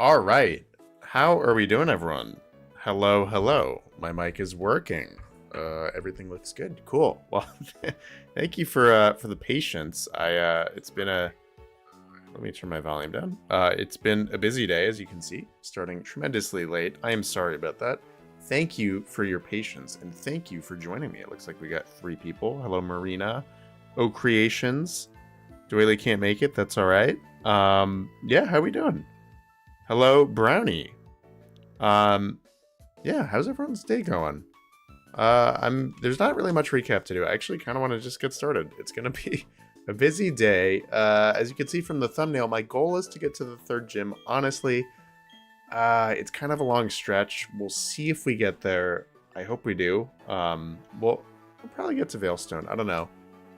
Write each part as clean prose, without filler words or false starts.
All right. How are we doing, everyone? Hello, hello. My mic is working. Everything looks good. Cool. Well, thank you for the patience. It's been a let me turn my volume down. It's been a busy day, as you can see, starting tremendously late. I am sorry about that. Thank you for your patience, and thank you for joining me. It looks like we got 3 people. Hello, Marina. Oh, Creations. Doily can't make it. That's all right. Yeah, how we doing? Hello, Brownie. Yeah, how's everyone's day going? There's not really much recap to do. I actually kind of want to just get started. It's gonna be a busy day. As you can see from the thumbnail, my goal is to get to the 3rd gym. Honestly, it's kind of a long stretch. We'll see if we get there. I hope we do. We'll probably get to Veilstone. I don't know.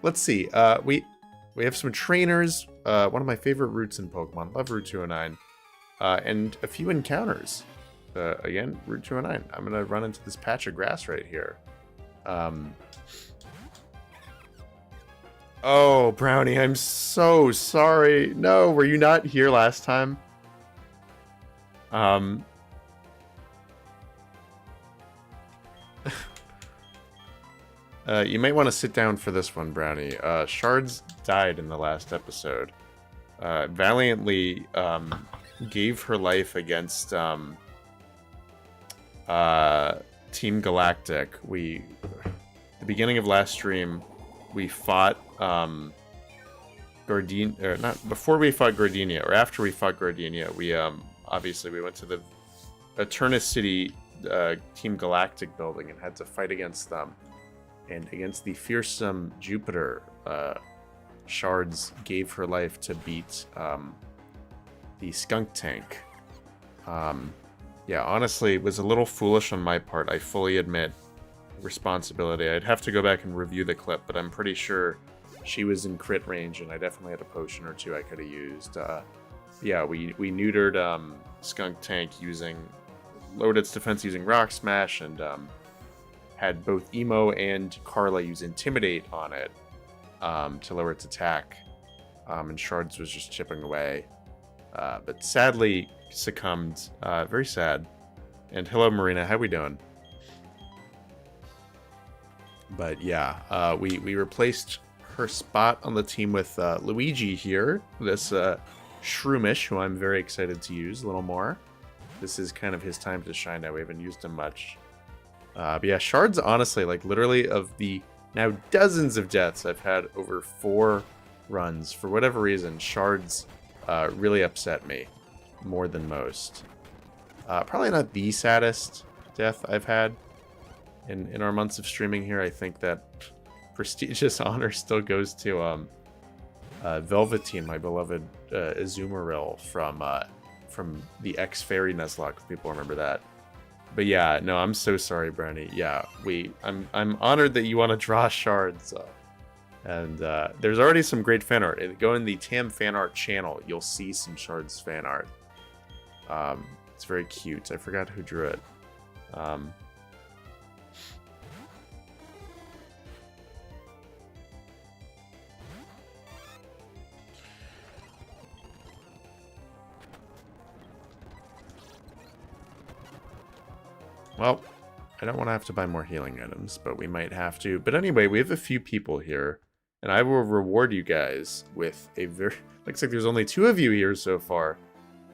Let's see. We have some trainers. One of my favorite routes in Pokemon. Love Route 209. And a few encounters. Again, Route 209. I'm going to run into this patch of grass right here. Oh, Brownie, I'm so sorry. No, were you not here last time? You might want to sit down for this one, Brownie. Shards died in the last episode. Valiantly gave her life against Team Galactic. The beginning of last stream, we fought Gardenia, or not before we fought Gardenia, or after we fought Gardenia. We obviously we went to the Eternus City Team Galactic building and had to fight against them. And against the fearsome Jupiter, Shards gave her life to beat the Skunk Tank. Yeah, honestly, it was a little foolish on my part. I fully admit responsibility. I'd have to go back and review the clip, but I'm pretty sure she was in crit range, and I definitely had a potion or two I could have used. Yeah, we neutered Skunk Tank lowered its defense using Rock Smash, and had both Emo and Carla use Intimidate on it to lower its attack. And Shards was just chipping away. But sadly succumbed. Very sad. And hello, Marina. How we doing? But yeah, we replaced her spot on the team with Luigi here. This Shroomish, who I'm very excited to use a little more. This is kind of his time to shine now. We haven't used him much. But yeah, Shards, honestly, like literally of the now dozens of deaths I've had over 4 runs, for whatever reason, Shards really upset me more than most. Probably not the saddest death I've had in our months of streaming here. I think that prestigious honor still goes to Velveteen, my beloved Azumarill from the X-Fairy Nuzlocke, if people remember that. But yeah, no, I'm so sorry, Brownie. Yeah, I'm honored that you want to draw Shards. And there's already some great fan art. Go in the Tam fan art channel, you'll see some Shards fan art. It's very cute. I forgot who drew it. Well, I don't want to have to buy more healing items, but we might have to. But anyway, we have a few people here, and I will reward you guys with a very... Looks like there's only 2 of you here so far,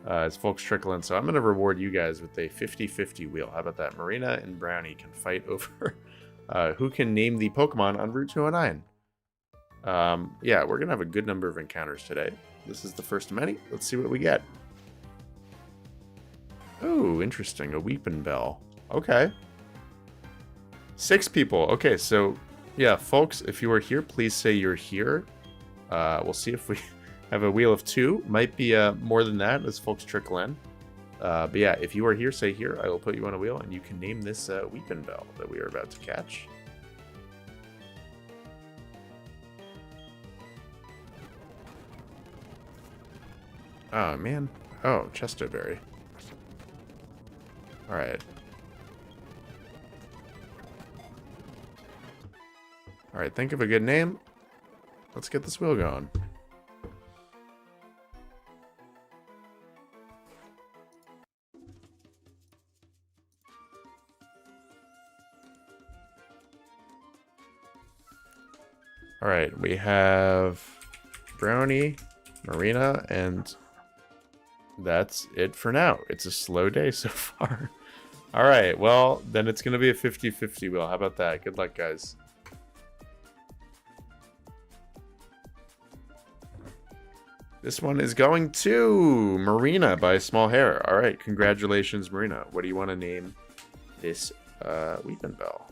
as folks trickle in. So I'm going to reward you guys with a 50-50 wheel. How about that? Marina and Brownie can fight over who can name the Pokemon on Route 209. Yeah, we're going to have a good number of encounters today. This is the first of many. Let's see what we get. Oh, interesting. A Weepin' Bell. Okay. 6 people. Okay, so yeah, folks, if you are here, please say you're here. We'll see if we have a wheel of 2. Might be more than that as folks trickle in. But yeah, if you are here, say here. I will put you on a wheel, and you can name this Weepin' Bell that we are about to catch. Oh, man. Oh, Chestoberry. Alright. Alright, think of a good name. Let's get this wheel going. All right, we have Brownie, Marina, and that's it for now. It's a slow day so far. All right, well, then it's going to be a 50-50 wheel. How about that? Good luck, guys. This one is going to Marina by a small hair. All right, congratulations, Marina. What do you want to name this Weeping Bell?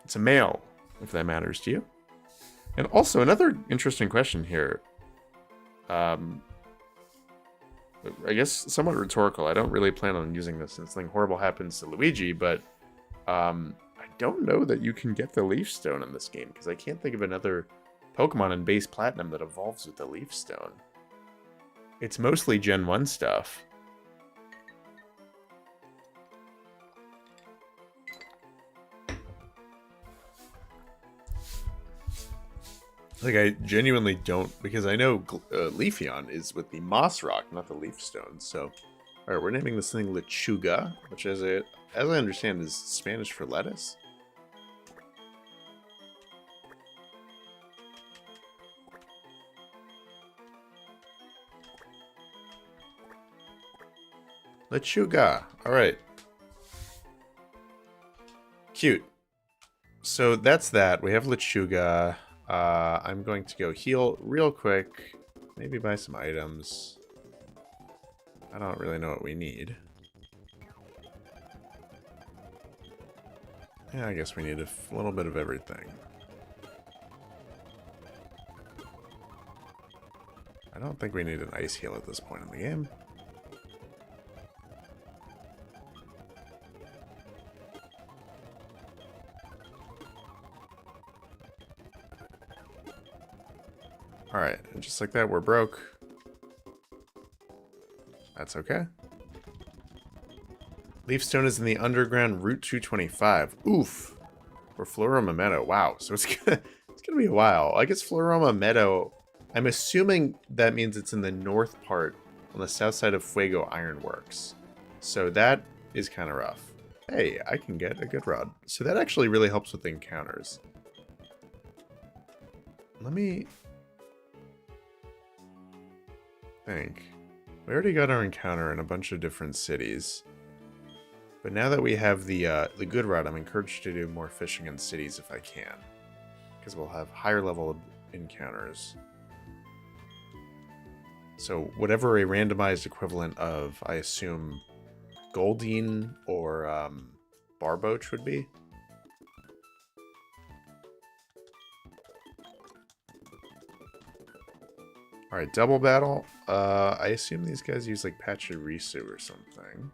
It's a male, if that matters to you. And also, another interesting question here. I guess somewhat rhetorical. I don't really plan on using this since something horrible happens to Luigi, but I don't know that you can get the Leaf Stone in this game, because I can't think of another Pokemon in base Platinum that evolves with the Leaf Stone. It's mostly Gen 1 stuff. Like, I genuinely don't, because I know Leafeon is with the Moss Rock, not the Leaf Stone. So, alright, we're naming this thing Lechuga, which as I understand is Spanish for lettuce. Lechuga, alright. Cute. So that's that. We have Lechuga. I'm going to go heal real quick. Maybe buy some items. I don't really know what we need. Yeah, I guess we need a little bit of everything. I don't think we need an ice heal at this point in the game. Alright, and just like that, we're broke. That's okay. Leafstone is in the underground Route 225. Oof. Or Floroma Meadow. Wow. So it's gonna be a while. I guess Floroma Meadow, I'm assuming that means it's in the north part on the south side of Fuego Ironworks. So that is kind of rough. Hey, I can get a good rod. So that actually really helps with encounters. Let me think. We already got our encounter in a bunch of different cities. But now that we have the good rod, I'm encouraged to do more fishing in cities if I can. Because we'll have higher level encounters. So whatever a randomized equivalent of, I assume, Goldeen or Barboach would be. Alright, double battle. I assume these guys use like Pachirisu or something.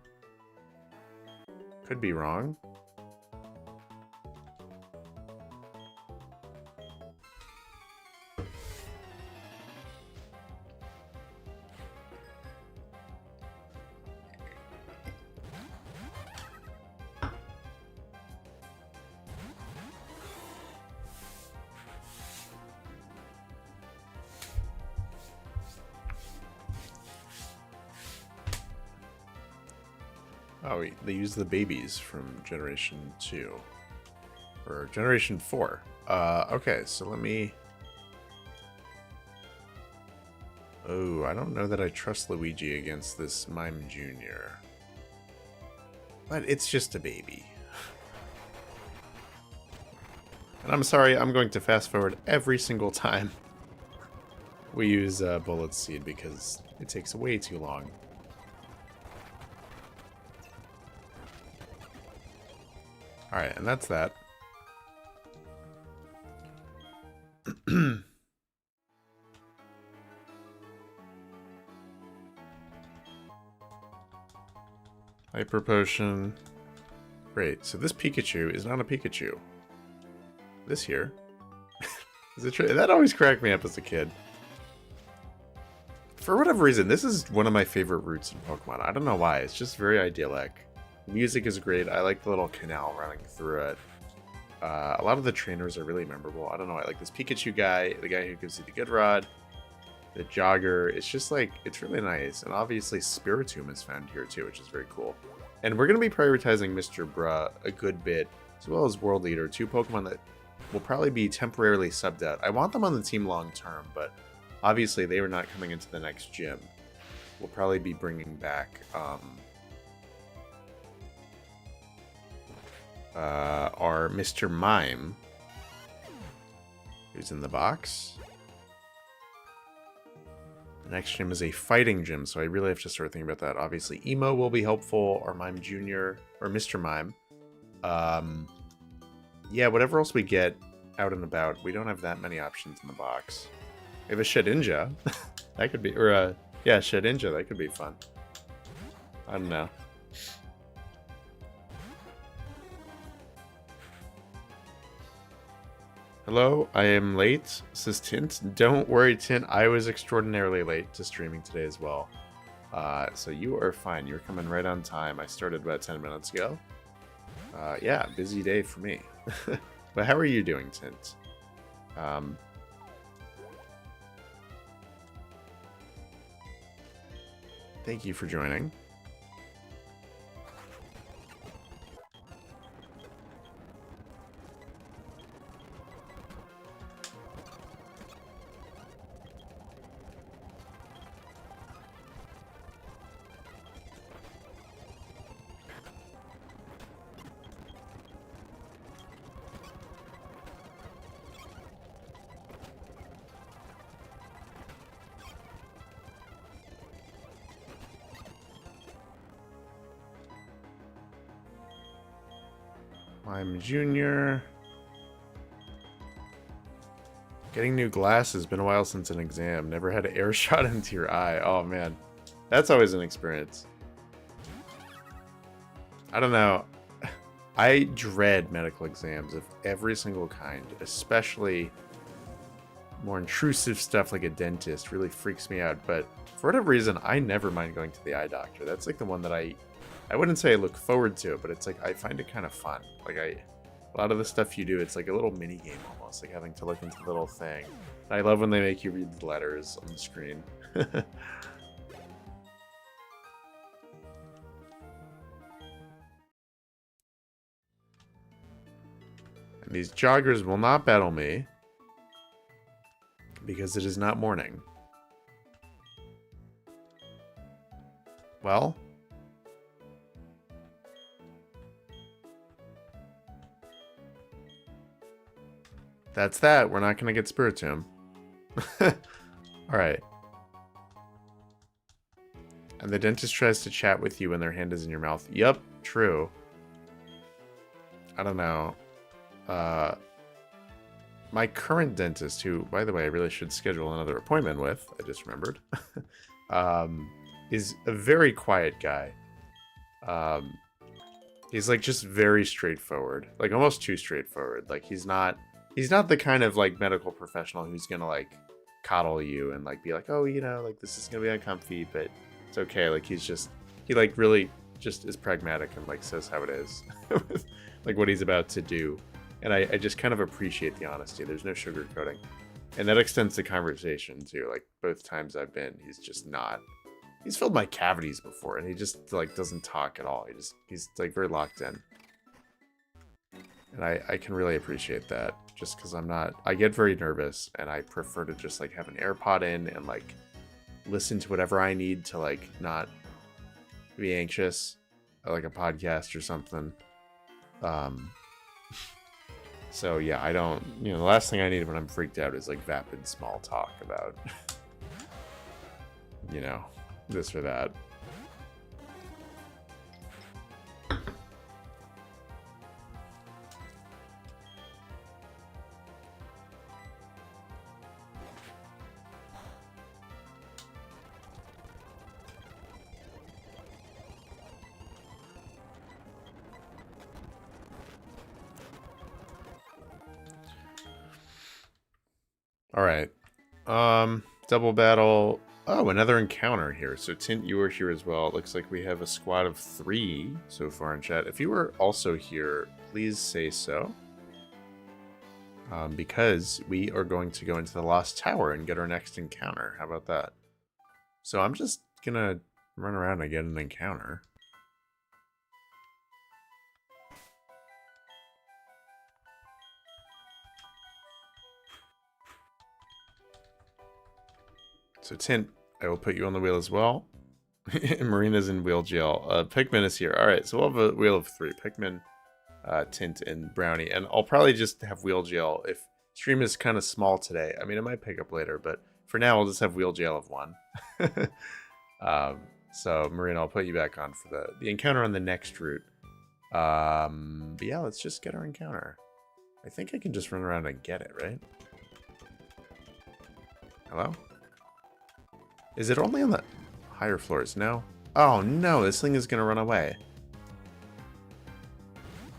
Could be wrong. Oh, they use the babies from Generation 2. Or Generation 4. Okay, so let me... Oh, I don't know that I trust Luigi against this Mime Jr. But it's just a baby. And I'm sorry, I'm going to fast forward every single time we use Bullet Seed because it takes way too long. Alright, and that's that. Hyper Potion. Great, so this Pikachu is not a Pikachu. This here. Is it true? That always cracked me up as a kid. For whatever reason, this is one of my favorite routes in Pokemon. I don't know why, it's just very idyllic. Music is great. I like the little canal running through it. A lot of the trainers are really memorable. I don't know. I like this Pikachu guy, the guy who gives you the good rod, the jogger. It's just like, it's really nice. And obviously Spiritomb is found here too, which is very cool. And we're going to be prioritizing Mr. Bruh a good bit as well as World Leader, 2 Pokemon that will probably be temporarily subbed out. I want them on the team long term, but obviously they are not coming into the next gym. We'll probably be bringing back our Mr. Mime, who's in the box. The next gym is a fighting gym, so I really have to start thinking about that. Obviously, Emo will be helpful, or Mime Jr., or Mr. Mime. Yeah, whatever else we get out and about, we don't have that many options in the box. We have a Shedinja. That could be, or yeah, Shedinja, that could be fun. I don't know. Hello, I am late, says Tint. Don't worry, Tint, I was extraordinarily late to streaming today as well. So you are fine, you're coming right on time. I started about 10 minutes ago. Yeah, busy day for me. But how are you doing, Tint? Thank you for joining. I'm Junior. Getting new glasses. Been a while since an exam. Never had an air shot into your eye. Oh man, that's always an experience. I don't know. I dread medical exams of every single kind, especially more intrusive stuff like a dentist really freaks me out. But for whatever reason, I never mind going to the eye doctor. That's like the one that I wouldn't say I look forward to, but it's like I find it kind of fun. Like a lot of the stuff you do, it's like a little mini game almost, like having to look into the little thing. And I love when they make you read the letters on the screen. And these joggers will not battle me because it is not morning. Well, that's that. We're not going to get Spiritomb. Alright. And the dentist tries to chat with you when their hand is in your mouth. Yup, true. I don't know. My current dentist, who, by the way, I really should schedule another appointment with, I just remembered, is a very quiet guy. He's like just very straightforward. Like almost too straightforward. Like he's not the kind of like medical professional who's gonna like coddle you and like be like, oh, you know, like this is gonna be uncomfy, but it's okay. Like he like really just is pragmatic and like says how it is, like what he's about to do. And I just kind of appreciate the honesty. There's no sugarcoating, and that extends the conversation too. Like both times I've been, he's just not. He's filled my cavities before, and he just like doesn't talk at all. He's like very locked in. And I can really appreciate that, just because I get very nervous, and I prefer to just like have an AirPod in and like listen to whatever I need to like not be anxious, like a podcast or something. So yeah, I don't, the last thing I need when I'm freaked out is like vapid small talk about, this or that. All right. Double battle. Oh, another encounter here. So Tint, you were here as well. It looks like we have a squad of 3 so far in chat. If you were also here, please say so. Because we are going to go into the Lost Tower and get our next encounter. How about that? So I'm just gonna run around and get an encounter. So Tint, I will put you on the wheel as well. Marina's in wheel jail. Pikmin is here. All right, so we'll have a wheel of 3. Pikmin, Tint, and Brownie. And I'll probably just have wheel jail if stream is kind of small today. I mean, it might pick up later, but for now, we'll just have wheel jail of 1. So Marina, I'll put you back on for the encounter on the next route. But yeah, let's just get our encounter. I think I can just run around and get it, right? Hello? Is it only on the higher floors? No? Oh no, this thing is gonna run away.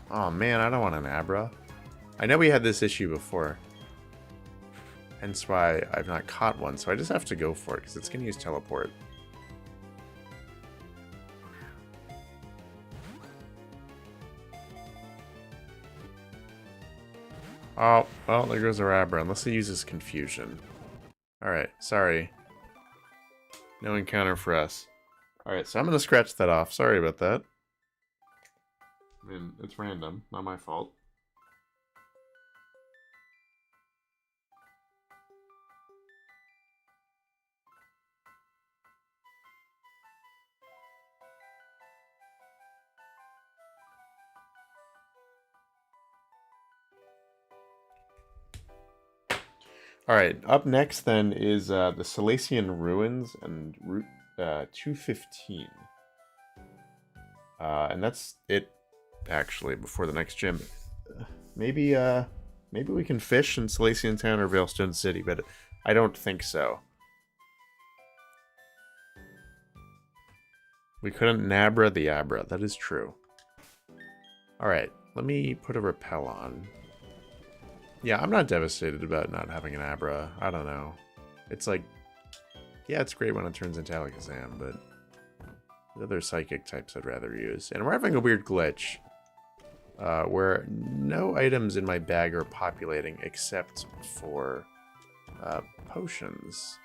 Oh man, I don't want an Abra. I know we had this issue before. Hence why I've not caught one, so I just have to go for it, because it's gonna use teleport. Oh, well, there goes our Abra, unless he uses Confusion. Alright, sorry. No encounter for us. Alright, so I'm gonna scratch that off. Sorry about that. I mean, it's random, not my fault. Alright, up next then is the Salacian Ruins and Route 215. And that's it, actually, before the next gym. Maybe we can fish in Salacian Town or Veilstone City, but I don't think so. We couldn't Nabra the Abra, that is true. Alright, let me put a repel on. Yeah, I'm not devastated about not having an Abra. I don't know. It's like, yeah, it's great when it turns into Alakazam, but the other psychic types I'd rather use. And we're having a weird glitch where no items in my bag are populating except for potions.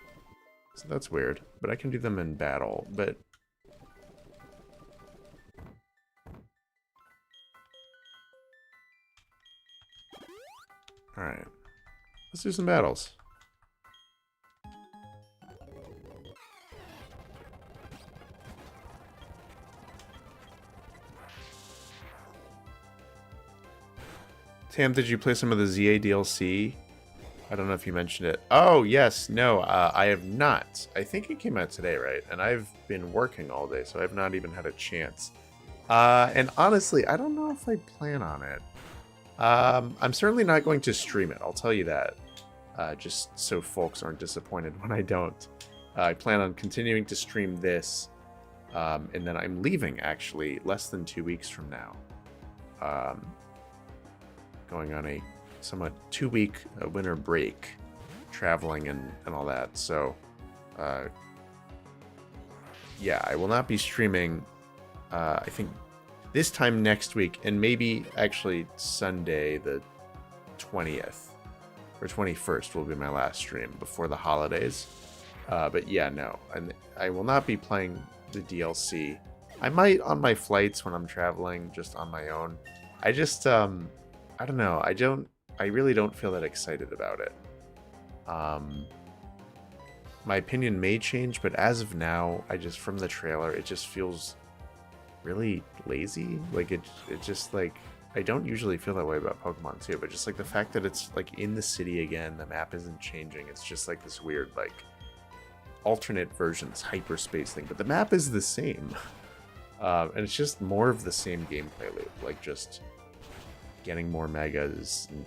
So that's weird, but I can do them in battle, but... Alright, let's do some battles. Tam, did you play some of the ZA DLC? I don't know if you mentioned it. Oh, yes, no, I have not. I think it came out today, right? And I've been working all day, so I've not even had a chance. And honestly, I don't know if I plan on it. I'm certainly not going to stream it, I'll tell you that. Just so folks aren't disappointed when I don't. I plan on continuing to stream this, and then I'm leaving, actually, less than 2 weeks from now. Going on a somewhat 2-week winter break, traveling and all that, so, yeah, I will not be streaming, I think, this time next week, and maybe actually Sunday the 20th or 21st will be my last stream before the holidays. But yeah, no, and I will not be playing the DLC. I might on my flights when I'm traveling, just on my own. I just, I don't know. I really don't feel that excited about it. My opinion may change, but as of now, from the trailer, it just feels really lazy. Like it just like, I don't usually feel that way about Pokemon too, but just like the fact that it's like in the city again, the map isn't changing, it's just like this weird like alternate versions hyperspace thing, but the map is the same. And it's just more of the same gameplay loop, like just getting more megas and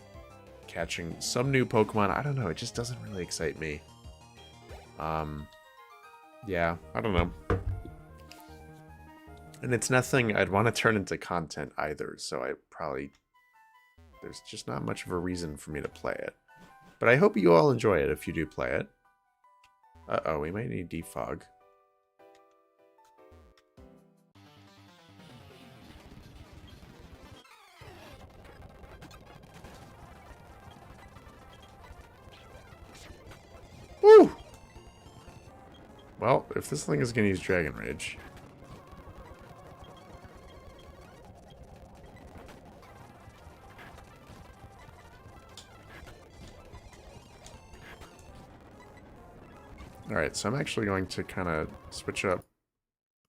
catching some new Pokemon. I don't know, it just doesn't really excite me. Yeah, I don't know. And it's nothing I'd want to turn into content either, so there's just not much of a reason for me to play it. But I hope you all enjoy it if you do play it. Uh-oh, we might need defog. Woo! Well, if this thing is going to use Dragon Rage... Alright, so I'm actually going to kind of switch up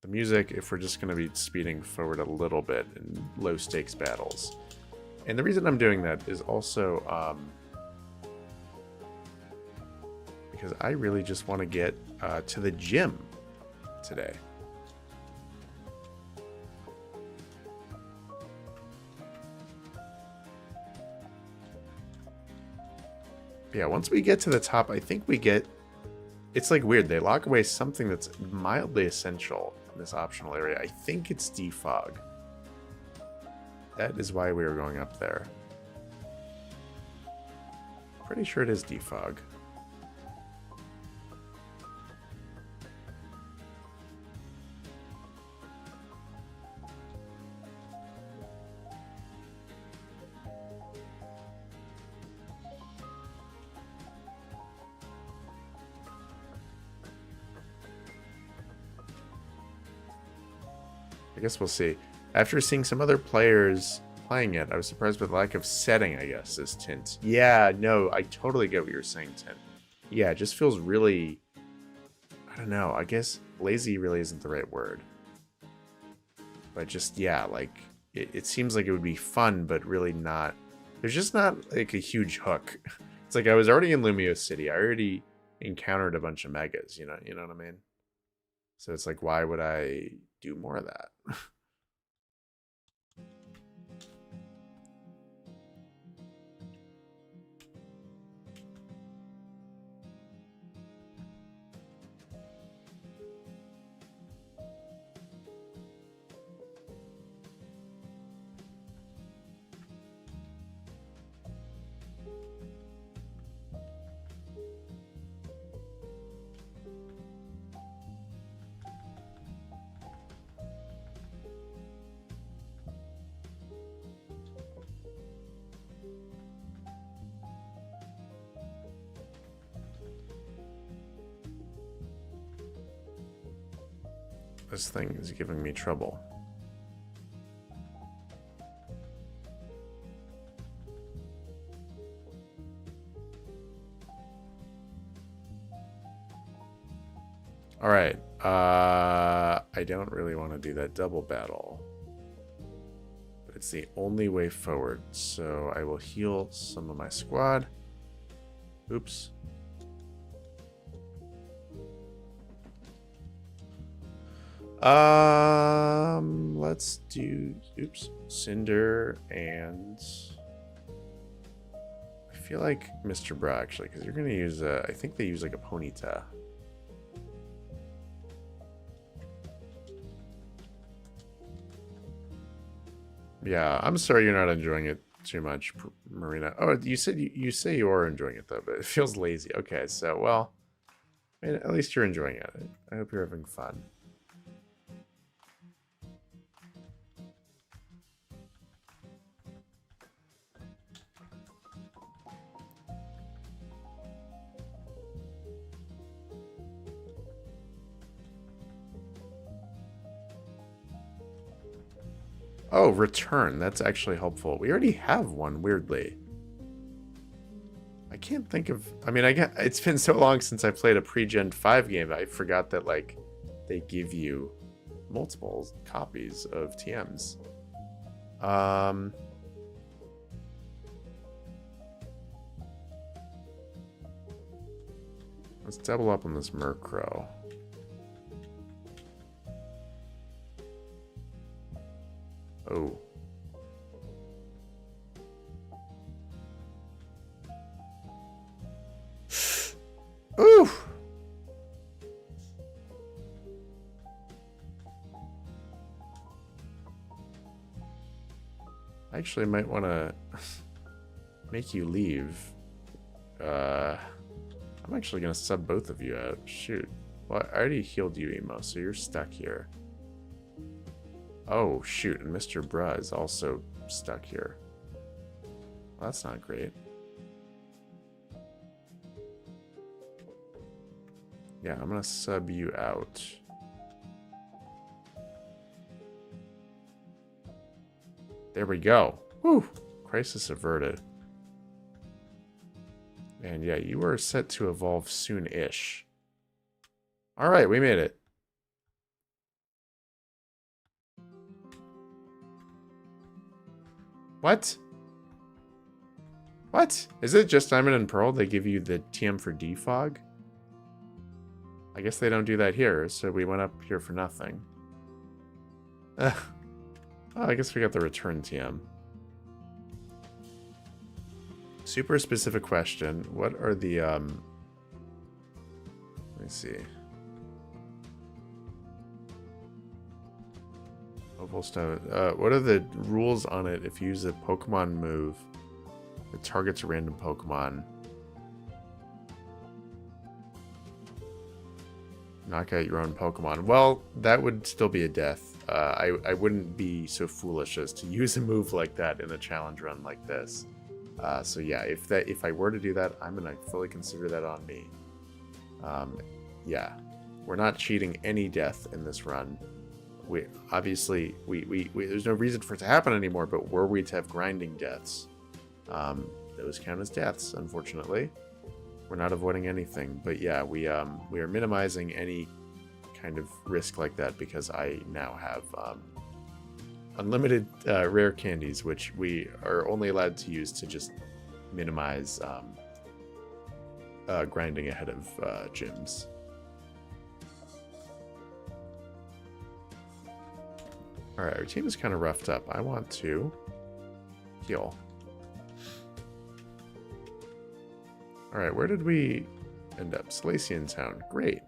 the music if we're just going to be speeding forward a little bit in low stakes battles. And the reason I'm doing that is also because I really just want to get to the gym today. Yeah, once we get to the top, I think we get... It's like weird. They lock away something that's mildly essential in this optional area. I think it's defog. That is why we were going up there. Pretty sure it is defog. I guess we'll see. After seeing some other players playing it, I was surprised by the lack of setting, I guess, this tint. Yeah, no, I totally get what you're saying, Tint. Yeah, it just feels really... I don't know, I guess lazy really isn't the right word. But just, yeah, like, it seems like it would be fun, but really not... There's just not, like, a huge hook. It's like I was already in Lumio City. I already encountered a bunch of megas, you know what I mean? So it's like, why would I do more of that? This thing is giving me trouble. All right. I don't really want to do that double battle, but it's the only way forward. So I will heal some of my squad. Oops. Let's do, oops, Cinder and I feel like Mr. Bra actually, because you're going to use I think they use like a Ponyta. Yeah, I'm sorry you're not enjoying it too much, Marina. Oh, you said you say you are enjoying it though, but it feels lazy. Okay, so well, I mean, at least you're enjoying it. I hope you're having fun. Oh, return. That's actually helpful. We already have one, weirdly. I can't think of... I mean, it's been so long since I played a pre-Gen 5 game, I forgot that, like, they give you multiple copies of TMs. Let's double up on this Murkrow. Oh. Ooh. I actually might want to make you leave. I'm actually going to sub both of you out. Shoot. Well, I already healed you, Emo, so you're stuck here. Oh, shoot, and Mr. Bra is also stuck here. Well, that's not great. Yeah, I'm gonna sub you out. There we go. Whew! Crisis averted. And yeah, you are set to evolve soon-ish. All right, we made it. What? What? Is it just Diamond and Pearl? They give you the TM for defog? I guess they don't do that here, so we went up here for nothing. Oh, I guess we got the return TM. Super specific question. What are the, let me see. Opal Stone. What are the rules on it if you use a Pokemon move that targets a random Pokemon? Knock out your own Pokemon. Well, that would still be a death. I wouldn't be so foolish as to use a move like that in a challenge run like this. So yeah, if I were to do that, I'm gonna fully consider that on me. Yeah, we're not cheating any death in this run. We obviously there's no reason for it to happen anymore. But were we to have grinding deaths, those count as deaths. Unfortunately, we're not avoiding anything. But yeah, we are minimizing any kind of risk like that because I now have unlimited rare candies, which we are only allowed to use to just minimize grinding ahead of gyms. Alright, our team is kind of roughed up. I want to heal. Alright, where did we end up? Salacian Town. Great.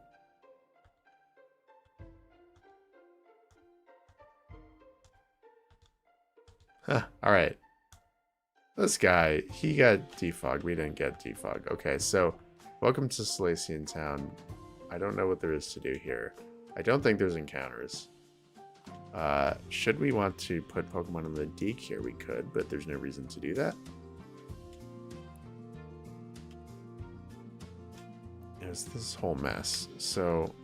Huh, alright. This guy, he got defogged. We didn't get defogged. Okay, so welcome to Salacian Town. I don't know what there is to do here. I don't think there's encounters. Should we want to put Pokemon on the Deke here? We could, but there's no reason to do that. It's this whole mess. So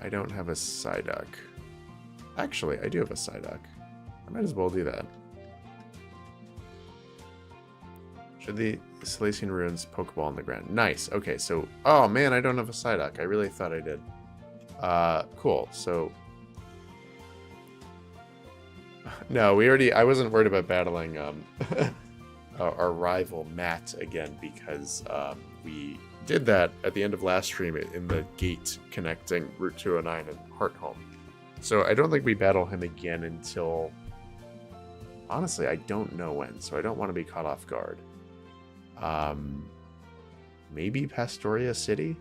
I don't have a Psyduck. Actually, I do have a Psyduck. I might as well do that. Should the Salacian Ruins Pokeball on the ground? Nice. Okay, so... Oh, man, I don't have a Psyduck. I really thought I did. Cool. So... No, we already... I wasn't worried about battling our rival, Matt, again, because we did that at the end of last stream in the gate connecting Route 209 and Hearthome. So I don't think we battle him again until... Honestly, I don't know when, so I don't want to be caught off guard. Maybe Pastoria City?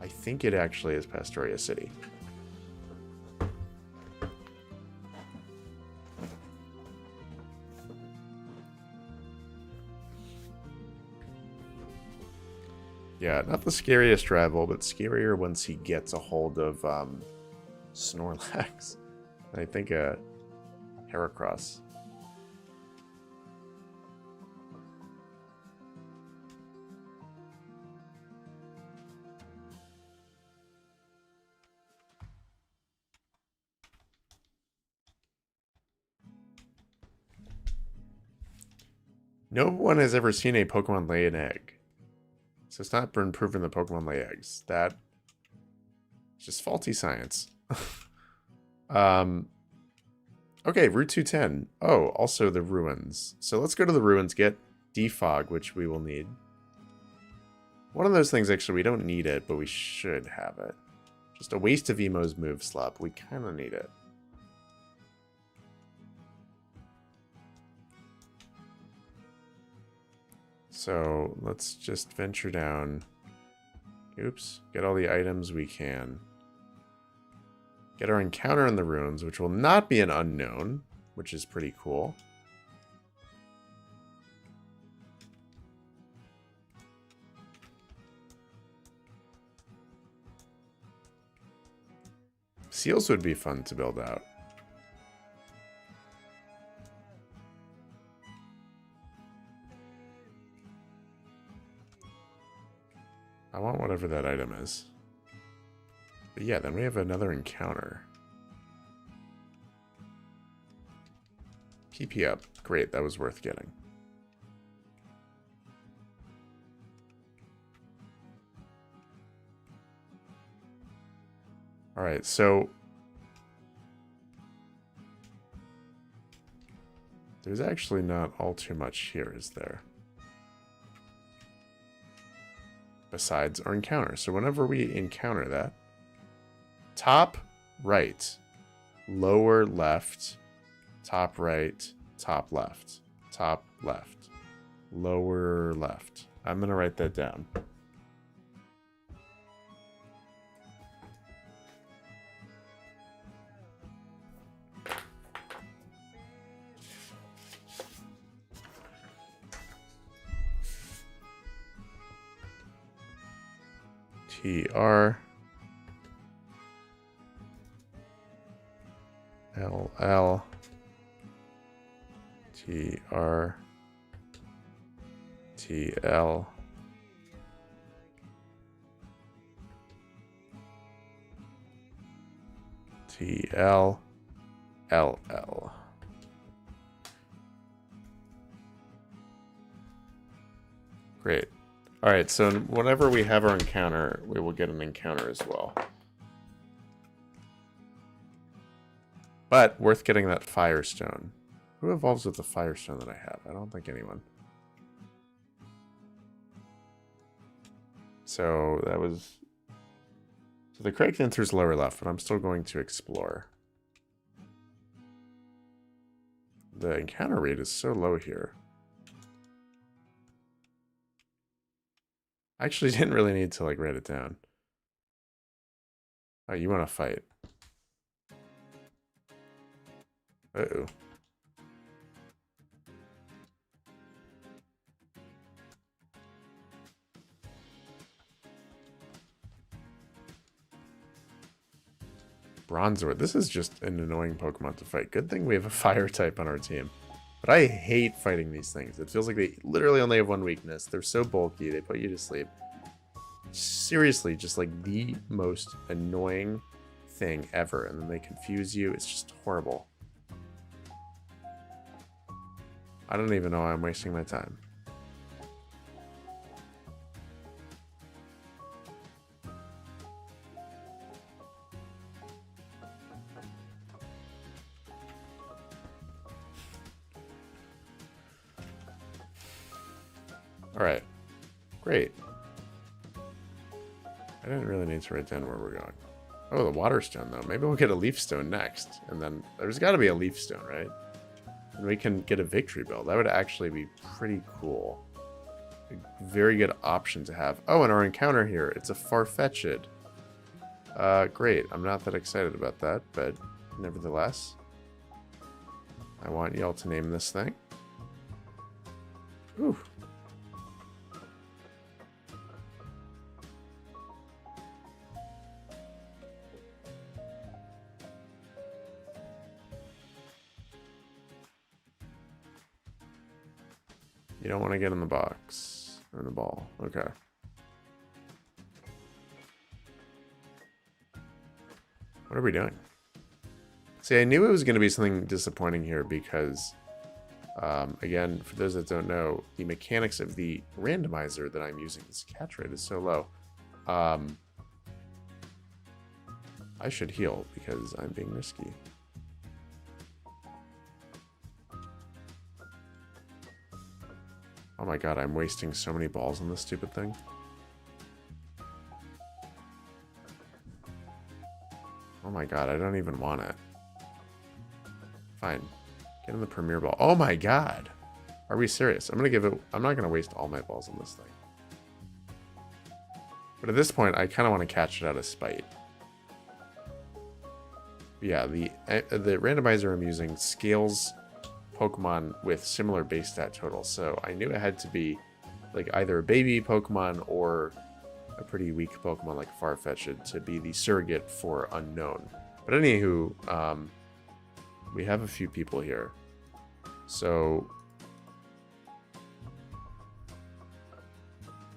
I think it actually is Pastoria City. Yeah, not the scariest rival, but scarier once he gets a hold of Snorlax. I think Heracross. No one has ever seen a Pokemon lay an egg. So it's not been proven that Pokemon lay eggs. That's just faulty science. Okay, Route 210. Oh, also the ruins. So let's go to the ruins, get defog, which we will need. One of those things, actually, we don't need it, but we should have it. Just a waste of Emo's move slop. We kind of need it. So let's just venture down. Oops. Get all the items we can. Get our encounter in the ruins, which will not be an unknown, which is pretty cool. Seals would be fun to build out. I want whatever that item is. But yeah, then we have another encounter. TP up. Great, that was worth getting. Alright, so there's actually not all too much here, is there? Besides our encounter. So whenever we encounter that, top right, lower left, top right, top left, top left, lower left. I'm going to write that down. TR LL TR TL TL LL. Great. All right, so whenever we have our encounter, we will get an encounter as well. But worth getting that Firestone. Who evolves with the Firestone that I have? I don't think anyone. So that was... So the correct answer is lower left, but I'm still going to explore. The encounter rate is so low here. I actually didn't really need to, like, write it down. Oh, you want to fight. Uh-oh. Bronzor. This is just an annoying Pokemon to fight. Good thing we have a fire type on our team. But I hate fighting these things. It feels like they literally only have one weakness. They're so bulky, they put you to sleep. Seriously, just like the most annoying thing ever. And then they confuse you. It's just horrible. I don't even know why I'm wasting my time. Alright. Great. I didn't really need to write down where we're going. Oh, the water stone, though. Maybe we'll get a leaf stone next. And then there's got to be a leaf stone, right? And we can get a victory bell. That would actually be pretty cool. A very good option to have. Oh, and our encounter here. It's a Farfetch'd. Great. I'm not that excited about that, but nevertheless, I want y'all to name this thing. Ooh. You don't want to get in the box. Or in the ball. Okay. What are we doing? See, I knew it was going to be something disappointing here because, again, for those that don't know, the mechanics of the randomizer that I'm using, this catch rate is so low. I should heal because I'm being risky. Oh my god, I'm wasting so many balls on this stupid thing. Oh my god, I don't even want it. Fine. Get in the premier ball. Oh my god! Are we serious? I'm not gonna waste all my balls on this thing. But at this point, I kind of want to catch it out of spite. Yeah, the randomizer I'm using scales Pokemon with similar base stat totals, so I knew it had to be like either a baby Pokemon or a pretty weak Pokemon like Farfetch'd to be the surrogate for unknown. But anywho, we have a few people here. So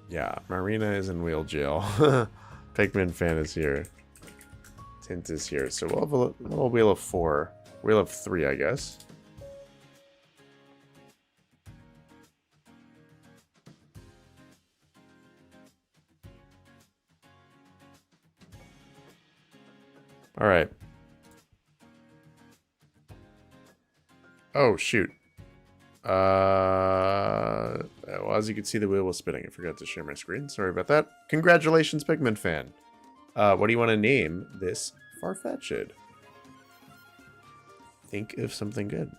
yeah, Marina is in wheel jail. Pikmin fan is here. Tint is here. So we'll have a little wheel of 4. Wheel of 3, I guess. All right. Oh, shoot. Well, as you can see, the wheel was spinning. I forgot to share my screen. Sorry about that. Congratulations, Pigman fan. What do you want to name this Farfetch'd? Think of something good.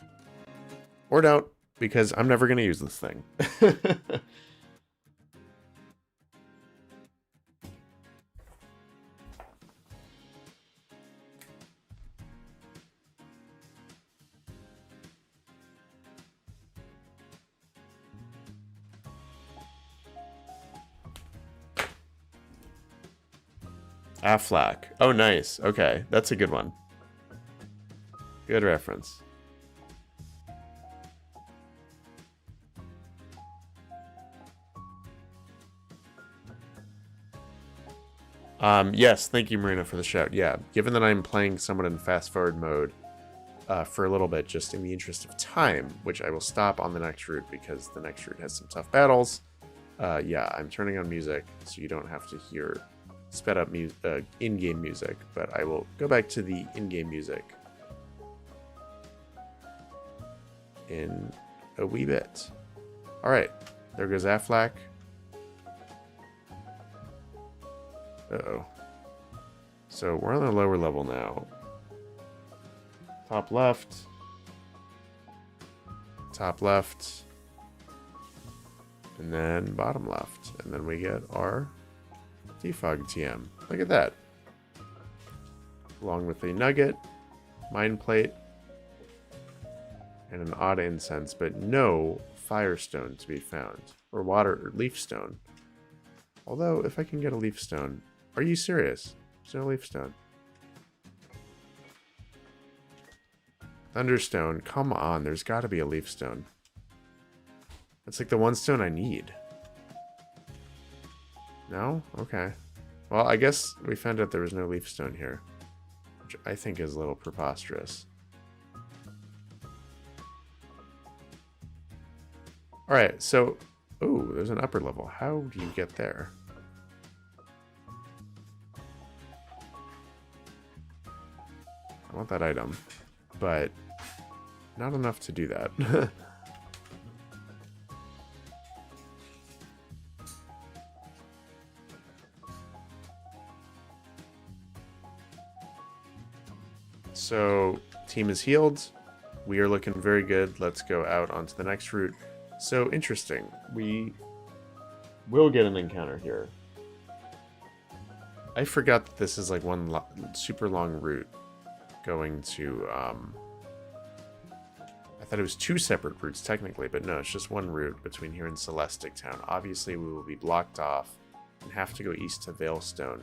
Or don't, because I'm never going to use this thing. Aflac. Oh, nice. Okay, that's a good one. Good reference. Yes, thank you, Marina, for the shout. Yeah, given that I'm playing someone in fast forward mode for a little bit, just in the interest of time, which I will stop on the next route because the next route has some tough battles. Yeah, I'm turning on music so you don't have to hear sped up in-game music, but I will go back to the in-game music in a wee bit. All right, there goes Aflac. Uh-oh. So we're on the lower level now. Top left. Top left. And then bottom left. And then we get our Defog TM. Look at that. Along with a nugget, mind plate, and an odd incense, but no firestone to be found. Or water or leaf stone. Although, if I can get a leaf stone. Are you serious? There's no leaf stone. Thunderstone. Come on, there's got to be a leaf stone. That's like the one stone I need. No? Okay. Well, I guess we found out there was no leaf stone here, which I think is a little preposterous. Alright, so... Ooh, there's an upper level. How do you get there? I want that item, but not enough to do that. So, team is healed. We are looking very good. Let's go out onto the next route. So, interesting. We will get an encounter here. I forgot that this is like one super long route going to... I thought it was two separate routes technically, but no, it's just one route between here and Celestic Town. Obviously, we will be blocked off and have to go east to Veilstone.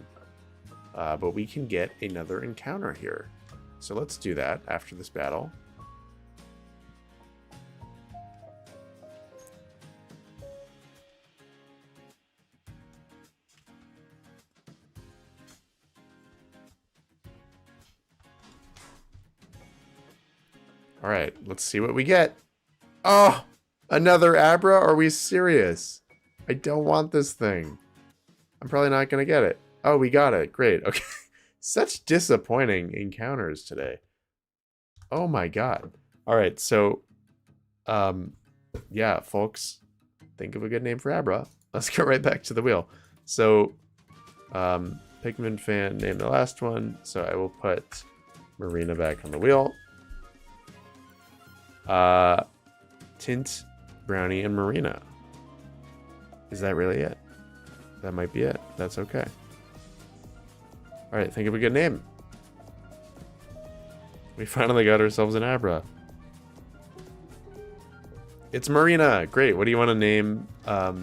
But we can get another encounter here. So let's do that after this battle. All right, let's see what we get. Oh, another Abra? Are we serious? I don't want this thing. I'm probably not going to get it. Oh, we got it. Great. Okay. Such disappointing encounters today. Oh my god. All right, so yeah, folks, think of a good name for Abra. Let's go right back to the wheel. So Pikmin fan named the last one, so I will put Marina back on the wheel. Tint, Brownie, and Marina. Is that really it? That might be it. That's okay. Alright, think of a good name. We finally got ourselves an Abra. It's Marina! Great, what do you want to name, what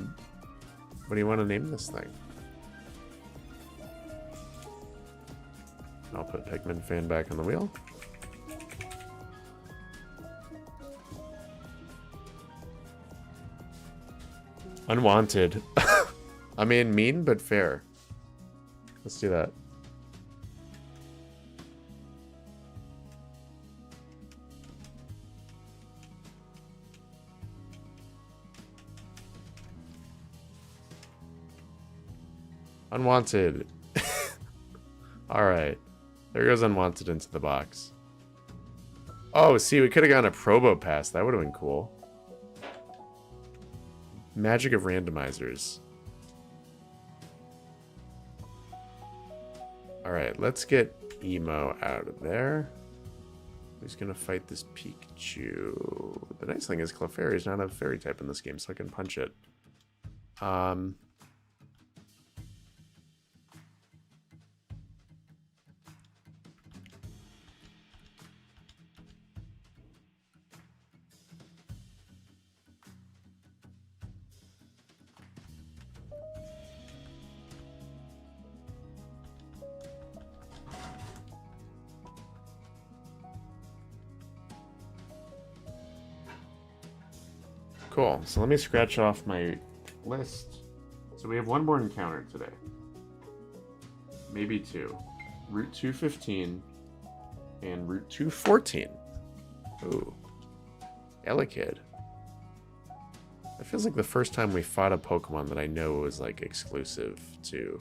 do you want to name this thing? I'll put Pikmin fan back on the wheel. Unwanted. I mean, mean but fair. Let's do that. Unwanted. Alright. There goes Unwanted into the box. Oh, see, we could have gone a Probo Pass. That would have been cool. Magic of randomizers. Alright, let's get Emo out of there. Who's gonna fight this Pikachu? The nice thing is Clefairy is not a fairy type in this game, so I can punch it. Cool. So let me scratch off my list. So we have one more encounter today. Maybe two. Route 215 and Route 214. Ooh. Elekid. That feels like the first time we fought a Pokemon that I know was like exclusive to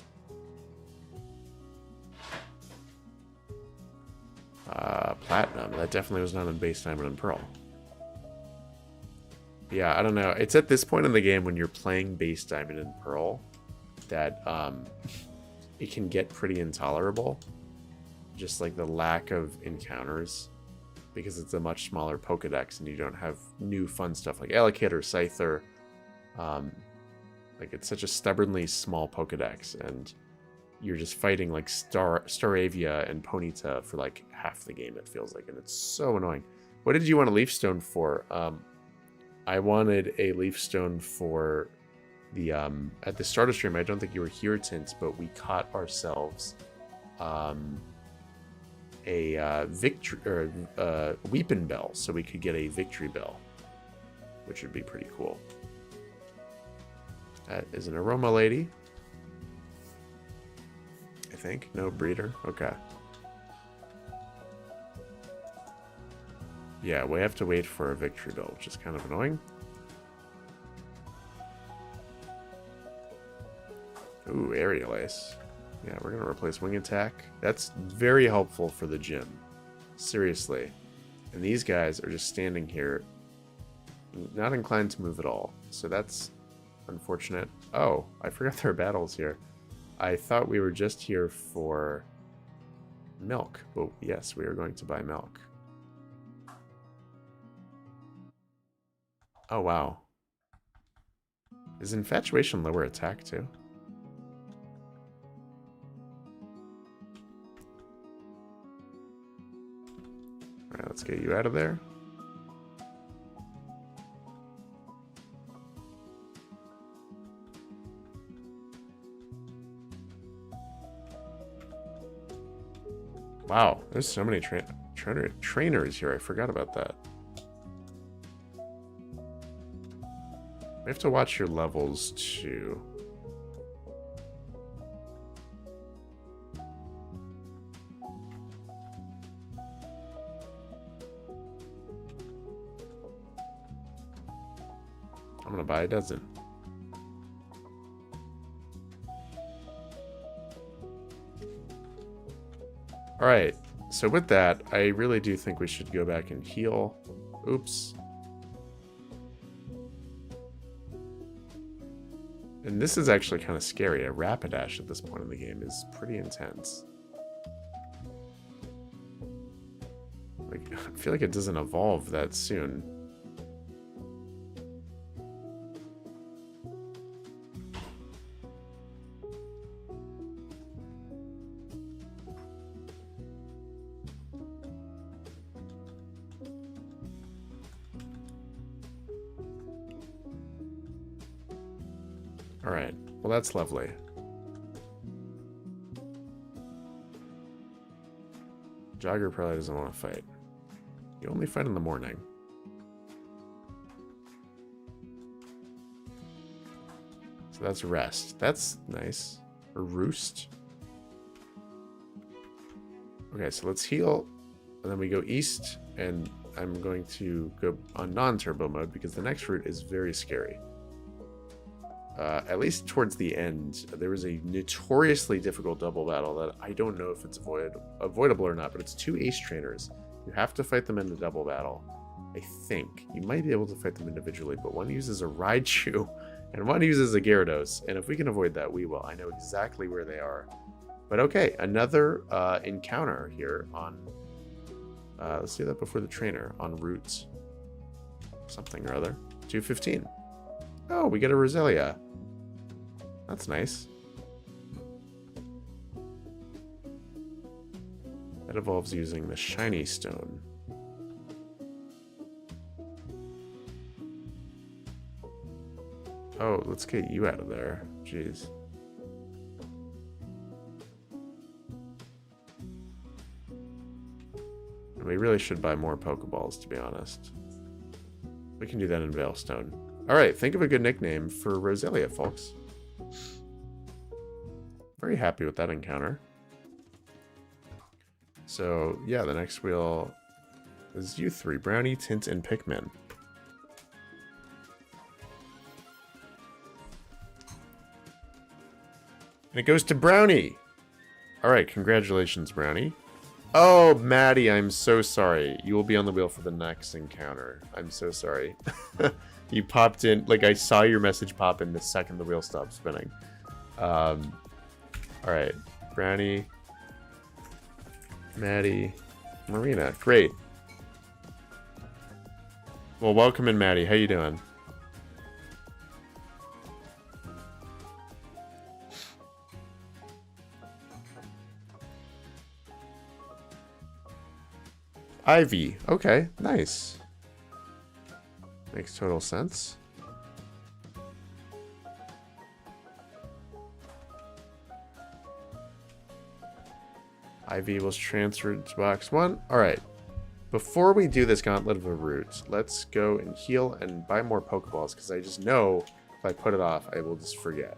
Platinum. That definitely was not in Base Diamond and Pearl. Yeah, I don't know. It's at this point in the game when you're playing Base Diamond and Pearl that it can get pretty intolerable. Just like the lack of encounters, because it's a much smaller Pokedex and you don't have new fun stuff like Elekid or Scyther. Like it's such a stubbornly small Pokedex, and you're just fighting like Staravia and Ponyta for like half the game, it feels like, and it's so annoying. What did you want a Leaf Stone for? I wanted a Leaf Stone for the at the start of stream. I don't think you were here, Tint, but we caught ourselves a victory or Weepin Bell, so we could get a Victory Bell, which would be pretty cool. That is an Aroma Lady, I think. No breeder. Okay. Yeah, we have to wait for a Victory Bell, which is kind of annoying. Ooh, Aerial Ace. Yeah, we're going to replace Wing Attack. That's very helpful for the gym. Seriously. And these guys are just standing here, not inclined to move at all. So that's unfortunate. Oh, I forgot there are battles here. I thought we were just here for milk. But yes, we are going to buy milk. Oh, wow. Is Infatuation lower attack, too? Alright, let's get you out of there. Wow, there's so many trainers here. I forgot about that. We have to watch your levels too. I'm gonna buy a dozen. Alright, so with that, I really do think we should go back and heal. Oops. And this is actually kind of scary. A Rapidash at this point in the game is pretty intense. Like, I feel like it doesn't evolve that soon. Alright, well that's lovely. Jogger probably doesn't want to fight. You only fight in the morning. So that's rest. That's nice. Or roost. Okay, so let's heal. And then we go east. And I'm going to go on non-turbo mode because the next route is very scary. at least towards the end, there was a notoriously difficult double battle that I don't know if it's avoidable or not, but it's 2 ace trainers. You have to fight them in a double battle. I think. You might be able to fight them individually, but one uses a Raichu and one uses a Gyarados, and if we can avoid that, we will. I know exactly where they are. But okay, another encounter here on... let's do that before the trainer, on Route something or other. 215. Oh, we get a Roselia. That's nice. That evolves using the shiny stone. Oh, let's get you out of there. Jeez. We really should buy more Pokeballs, to be honest. We can do that in Veilstone. Alright, think of a good nickname for Roselia, folks. Very happy with that encounter. So, yeah, the next wheel is you 3. Brownie, Tint, and Pikmin. And it goes to Brownie! Alright, congratulations, Brownie. Oh, Maddie, I'm so sorry. You will be on the wheel for the next encounter. I'm so sorry. You popped in, like, I saw your message pop in the second the wheel stopped spinning. Alright, Brownie, Maddie, Marina. Great. Well, welcome in, Maddie. How you doing? Ivy. Okay, nice. Makes total sense. Ivy was transferred to box 1. Alright. Before we do this Gauntlet of a Route, let's go and heal and buy more Pokeballs, because I just know if I put it off, I will just forget.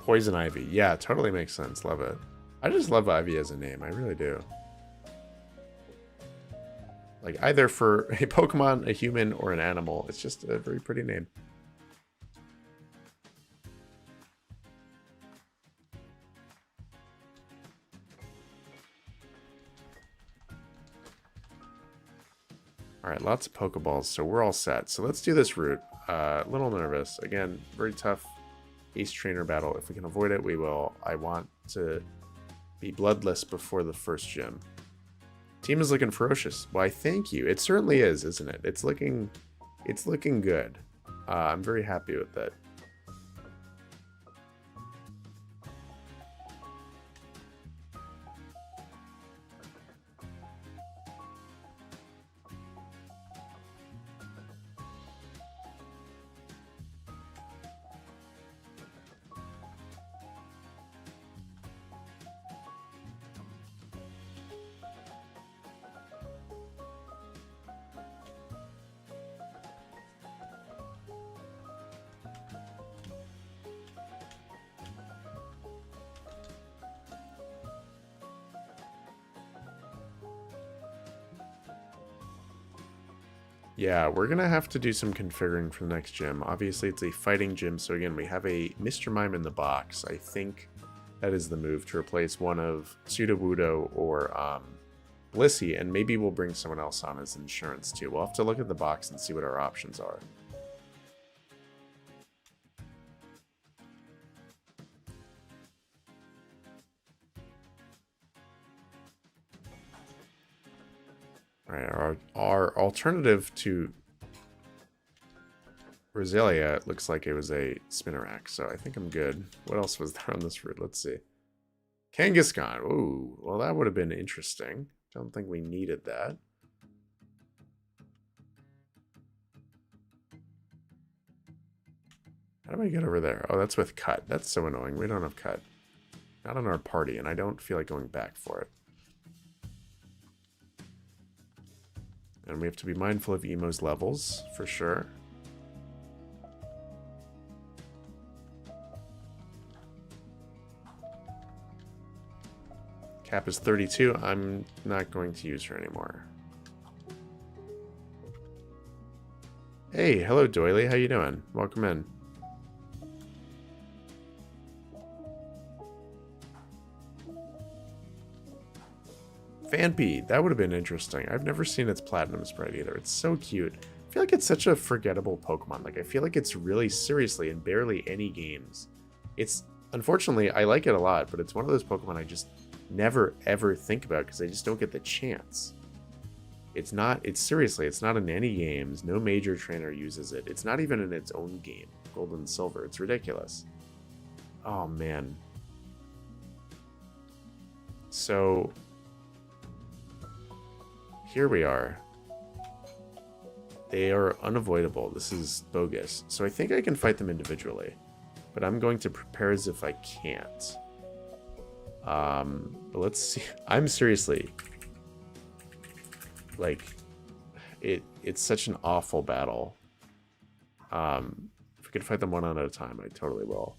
Poison Ivy. Yeah, totally makes sense. Love it. I just love Ivy as a name. I really do. Like, either for a Pokemon, a human, or an animal. It's just a very pretty name. Alright, lots of Pokeballs, so we're all set. So let's do this route. A little nervous. Again, very tough Ace Trainer battle. If we can avoid it, we will. I want to be bloodless before the first gym. Team is looking ferocious. Why, thank you. It certainly is, isn't it? It's looking good. I'm very happy with it. Yeah, we're going to have to do some configuring for the next gym. Obviously, it's a fighting gym, so again, we have a Mr. Mime in the box. I think that is the move, to replace one of Sudowoodo or Blissey, and maybe we'll bring someone else on as insurance, too. We'll have to look at the box and see what our options are. Alright, our alternative to Roselia looks like it was a Spinarak, so I think I'm good. What else was there on this route? Let's see. Kangaskhan. Ooh, well, that would have been interesting. Don't think we needed that. How do I get over there? Oh, that's with Cut. That's so annoying. We don't have Cut. Not on our party, and I don't feel like going back for it. And we have to be mindful of Emo's levels, for sure. Cap is 32. I'm not going to use her anymore. Hey, hello Doily. How you doing? Welcome in. Phanpy, that would have been interesting. I've never seen its platinum sprite either. It's so cute. I feel like it's such a forgettable Pokemon. Like, I feel like it's really seriously in barely any games. It's, unfortunately, I like it a lot, but it's one of those Pokemon I just never ever think about because I just don't get the chance. It's not in any games. No major trainer uses it. It's not even in its own game, Gold and Silver. It's ridiculous. Oh, man. So, here we are. They are unavoidable. This is bogus. So I think I can fight them individually. But I'm going to prepare as if I can't. But let's see. I'm seriously... Like, it's such an awful battle. If we could fight them one at a time, I totally will.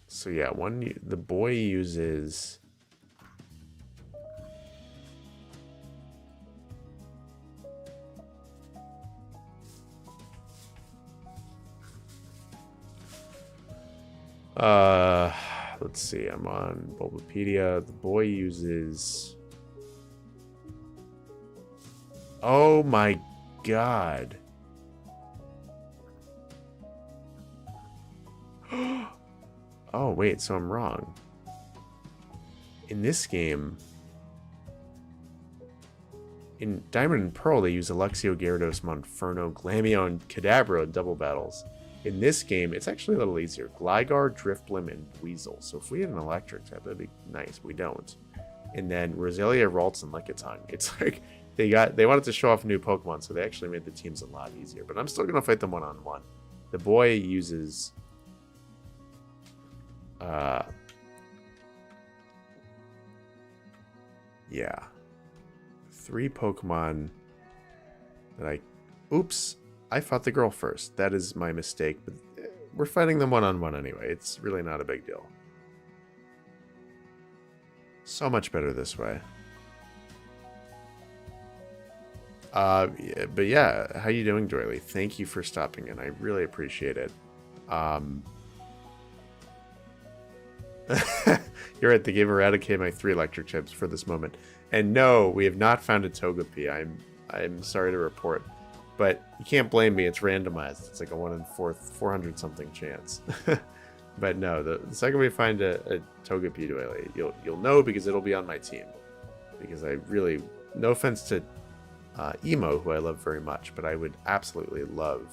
So yeah, the boy uses... Let's see, I'm on Bulbapedia. The boy uses... Oh my god. Oh, wait, so I'm wrong. In this game, in Diamond and Pearl, they use Alexio, Gyarados, Monferno, Glameow, and Kadabra in double battles. In this game, it's actually a little easier. Gligar, Drifblim, and Weasel. So if we had an electric type, that'd be nice. We don't. And then Roselia, Ralts, and Lickitung. It's like they wanted to show off new Pokemon, so they actually made the teams a lot easier. But I'm still going to fight them one-on-one. The boy uses... yeah. 3 Pokemon that I... Oops! I fought the girl first. That is my mistake, but we're fighting them one-on-one anyway. It's really not a big deal. So much better this way. Yeah, but yeah, how you doing, Doily? Thank you for stopping in. I really appreciate it. You're right, the game eradicated my 3 electric types for this moment. And no, we have not found a Togepi. I'm sorry to report. But you can't blame me, it's randomized. It's like a 1 in 400 something chance. But no, the second we find a Togepi Doily, you'll know because it'll be on my team. Because I really, no offense to Emo, who I love very much, but I would absolutely love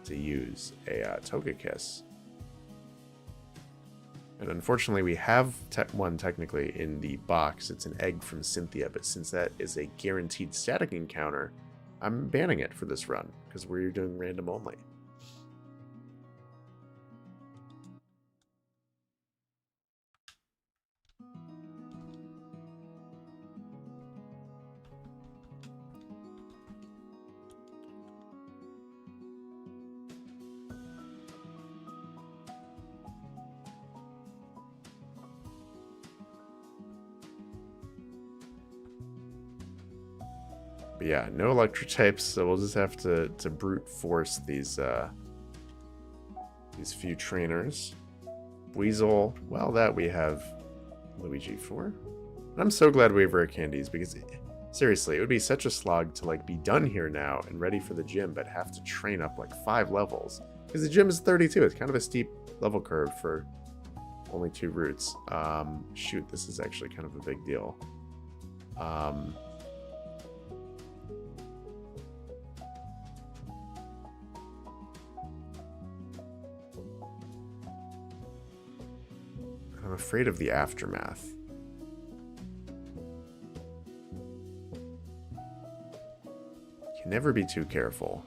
to use a Togekiss. And unfortunately, we have one technically in the box. It's an egg from Cynthia, but since that is a guaranteed static encounter, I'm banning it for this run, because we're doing random only. But yeah, no electric types, so we'll just have to brute force these few trainers. Weasel, well, that we have Luigi for. And I'm so glad we have rare candies, because seriously, it would be such a slog to like be done here now and ready for the gym, but have to train up like 5 levels. Because the gym is 32, it's kind of a steep level curve for only 2 routes. Shoot, this is actually kind of a big deal. I'm afraid of the aftermath. Can never be too careful.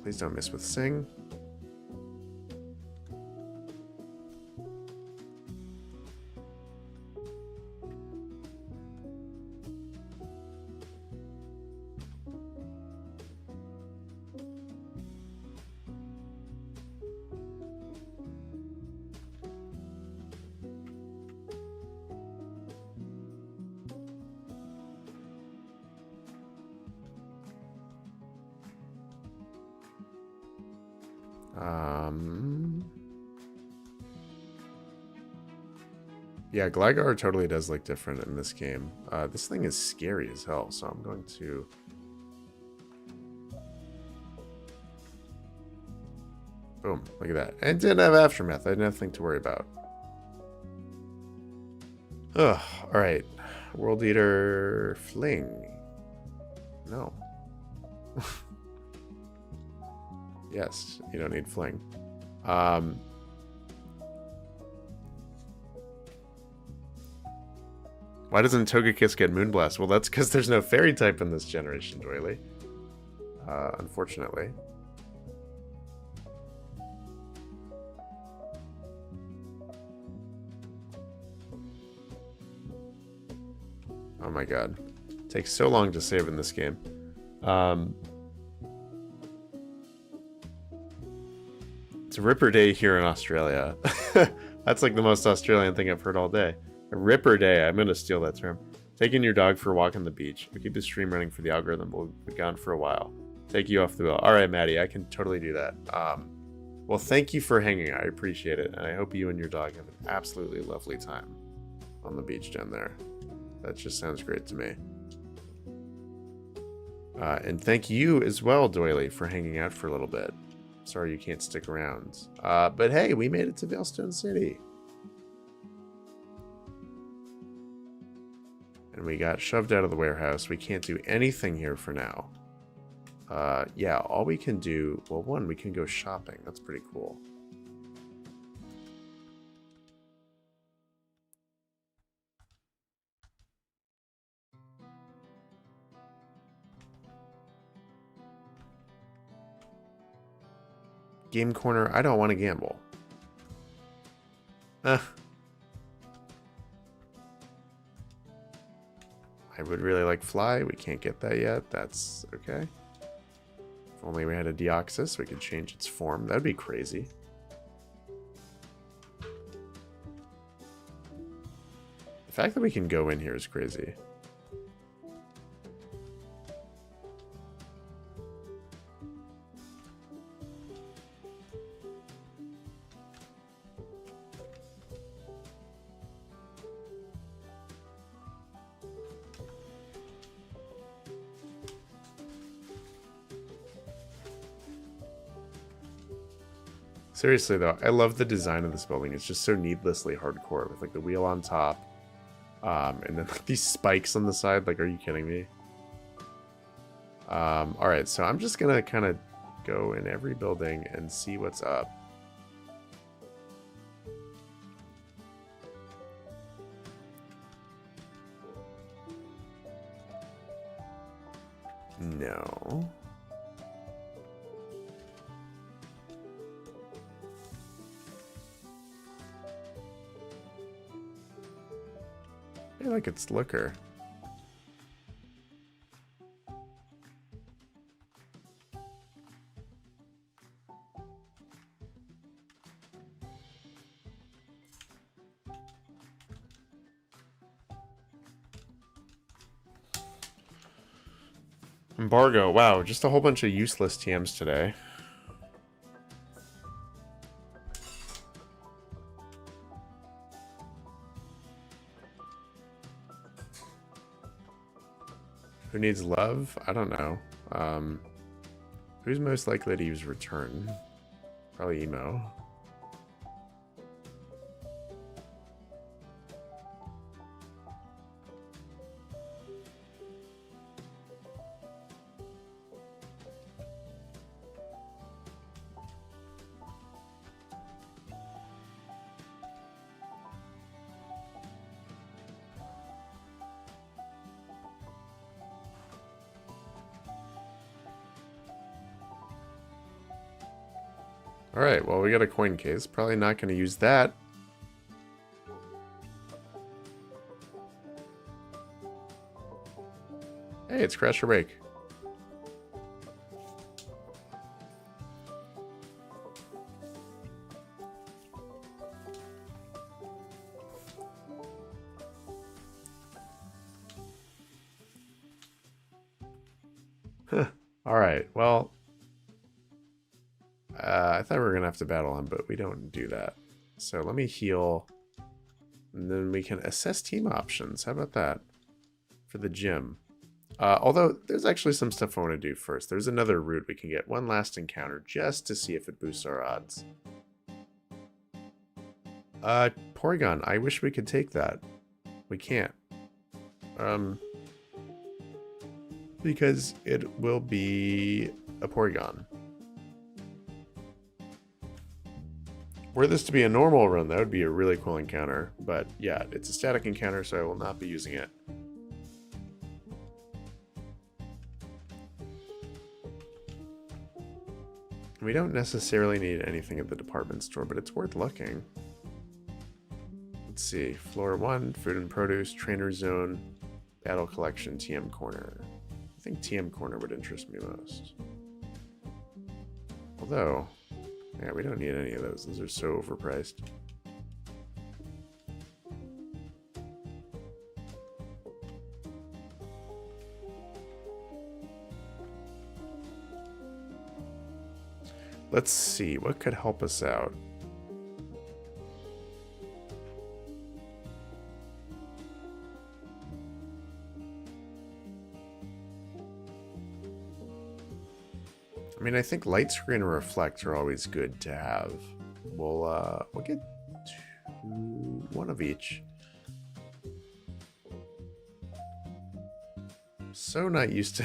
Please don't miss with Sing. Yeah, Gligar totally does look different in this game. This thing is scary as hell, so I'm going to... Boom, look at that. And didn't have Aftermath. I had nothing to worry about. Ugh, alright. World Eater Fling. No. Yes, you don't need Fling. Why doesn't Togekiss get Moonblast? Well, that's because there's no fairy type in this generation, Doily. Unfortunately. Oh my god. It takes so long to save in this game. It's a Ripper Day here in Australia. That's like the most Australian thing I've heard all day. A Ripper Day. I'm going to steal that term. Taking your dog for a walk on the beach. We'll keep the stream running for the algorithm. We'll be gone for a while. Take you off the wheel. All right, Maddie. I can totally do that. Well, thank you for hanging. I appreciate it. And I hope you and your dog have an absolutely lovely time on the beach down there. That just sounds great to me. And thank you as well, Doily, for hanging out for a little bit. Sorry you can't stick around. But hey, we made it to Veilstone City. And we got shoved out of the warehouse. We can't do anything here for now. Yeah, all we can do... Well, one, we can go shopping. That's pretty cool. Game corner, I don't want to gamble. I would really like fly. We can't get that yet. That's okay. If only we had a Deoxys, we could change its form. That'd be crazy. The fact that we can go in here is crazy. Seriously though, I love the design of this building. It's just so needlessly hardcore with like the wheel on top. And then like these spikes on the side. Like, are you kidding me? Alright, so I'm just gonna kind of go in every building and see what's up. No. I feel like it's liquor. Embargo. Wow, just a whole bunch of useless TMs today. Who needs love? I don't know. Who's most likely to use return? Probably Emo. Alright, well, we got a coin case. Probably not going to use that. Hey, it's Crash or Rake. Alright, well... I thought we were going to have to battle him, but we don't do that. So let me heal. And then we can assess team options. How about that? For the gym. Although, there's actually some stuff I want to do first. There's another route we can get. One last encounter, just to see if it boosts our odds. Porygon. I wish we could take that. We can't. Because it will be a Porygon. Were this to be a normal run, that would be a really cool encounter. But yeah, it's a static encounter, so I will not be using it. We don't necessarily need anything at the department store, but it's worth looking. Let's see. Floor 1, food and produce, trainer zone, battle collection, TM corner. I think TM corner would interest me most. Although, yeah, we don't need any of those. Those are so overpriced. Let's see, what could help us out? I mean, I think light screen and reflect are always good to have. We'll get one of each. So not used to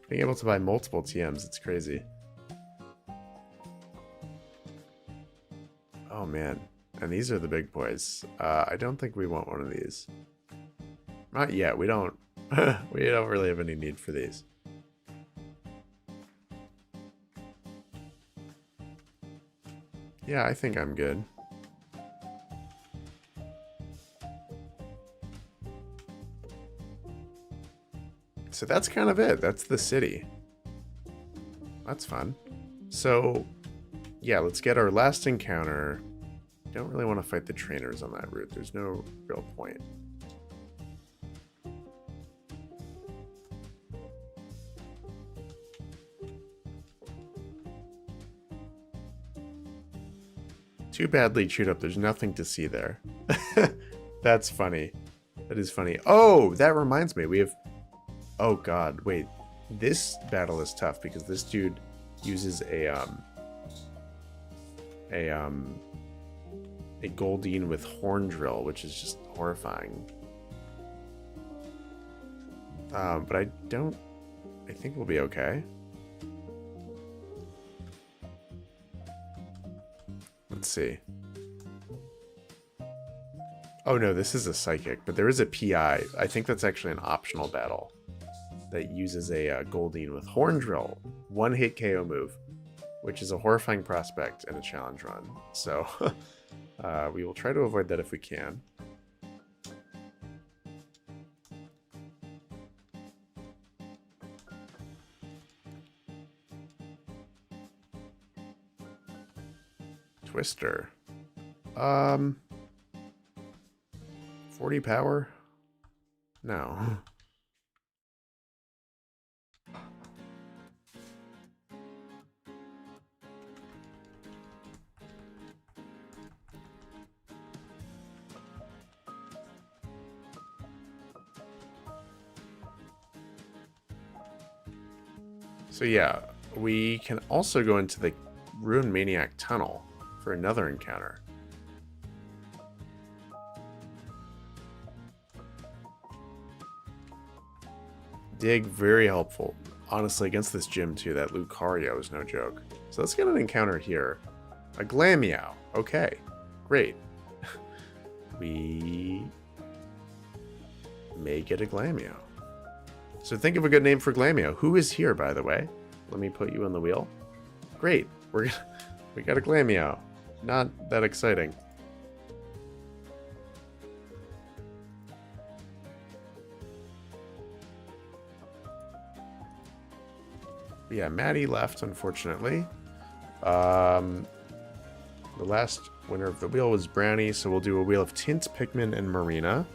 being able to buy multiple TMs. It's crazy. Oh man, and these are the big boys. I don't think we want one of these. Not yet. We don't. We don't really have any need for these. Yeah, I think I'm good. So that's kind of it. That's the city. That's fun. So, yeah, let's get our last encounter. Don't really want to fight the trainers on that route. There's no real point. Too badly chewed up. There's nothing to see there. That's funny. That is funny. Oh, that reminds me. We have... Oh, God. Wait. This battle is tough because this dude uses a Goldeen with Horn Drill, which is just horrifying. But I think we'll be okay. Let's see. Oh no, this is a Psychic, but there is a PI. I think that's actually an optional battle that uses a Goldeen with Horn Drill. One hit KO move, which is a horrifying prospect in a challenge run. So we will try to avoid that if we can. Twister. 40 power? No. So yeah, we can also go into the Ruin Maniac Tunnel for another encounter. Dig, very helpful. Honestly, against this gym too, that Lucario is no joke. So let's get an encounter here. A Glameow. Okay, great. We may get a Glameow. So think of a good name for Glameow. Who is here, by the way? Let me put you on the wheel. Great. We got a Glameow. Not that exciting. Yeah, Maddie left, unfortunately. The last winner of the wheel was Brownie, so we'll do a wheel of Tint, Pikmin, and Marina.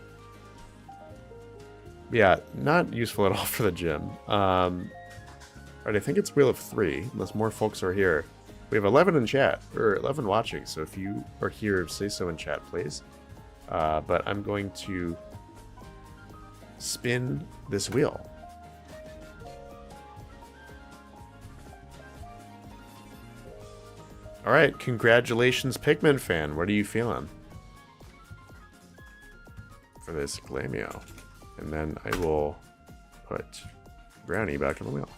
Yeah, not useful at all for the gym. Alright, I think it's wheel of 3, unless more folks are here. We have 11 in chat, or 11 watching, so if you are here, say so in chat, please. But I'm going to spin this wheel. All right, congratulations, Pikmin fan. What are you feeling for this Glamio? And then I will put Brownie back on the wheel.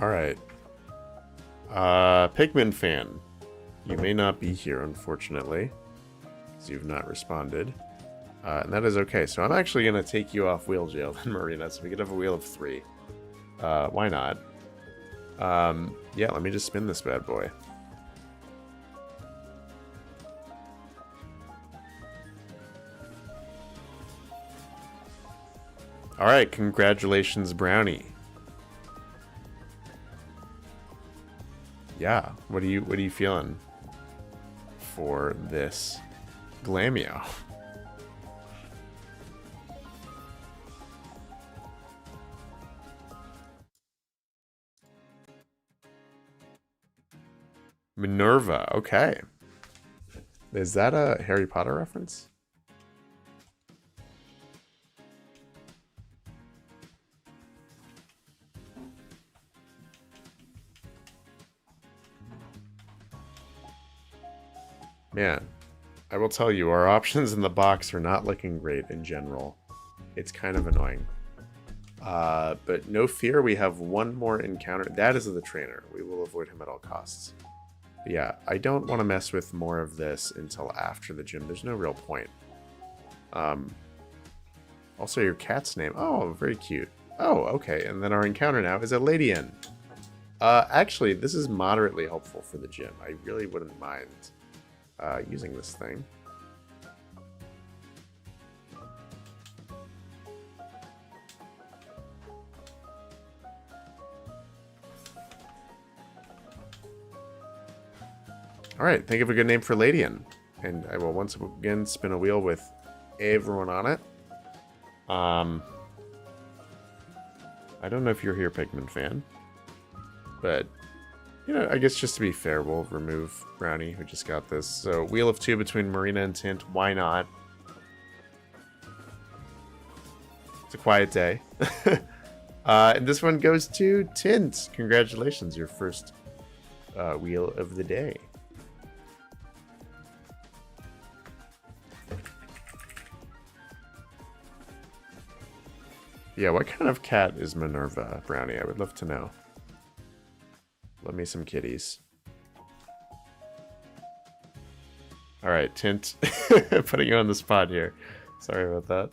Alright. Pikmin fan. You may not be here, unfortunately, because you've not responded. And that is okay. So I'm actually going to take you off wheel jail then, Marina, so we could have a wheel of 3. Why not? Yeah, let me just spin this bad boy. Alright, congratulations, Brownie. Yeah, what are you feeling for this Glamio? Minerva, okay. Is that a Harry Potter reference? Man, I will tell you, our options in the box are not looking great in general. It's kind of annoying. But no fear, we have one more encounter. That is the trainer. We will avoid him at all costs. But yeah, I don't want to mess with more of this until after the gym. There's no real point. Also, your cat's name. Oh, very cute. Oh, okay. And then our encounter now is a Ladian. Actually, this is moderately helpful for the gym. I really wouldn't mind using this thing. Alright, think of a good name for Ladian. And I will once again spin a wheel with everyone on it. I don't know if you're here, Pikmin fan. But, you know, I guess just to be fair, we'll remove Brownie, who just got this. So, wheel of 2 between Marina and Tint. Why not? It's a quiet day. And this one goes to Tint. Congratulations, your first wheel of the day. Yeah, what kind of cat is Minerva, Brownie? I would love to know. Love me some kitties. Alright, Tint. Putting you on the spot here. Sorry about that.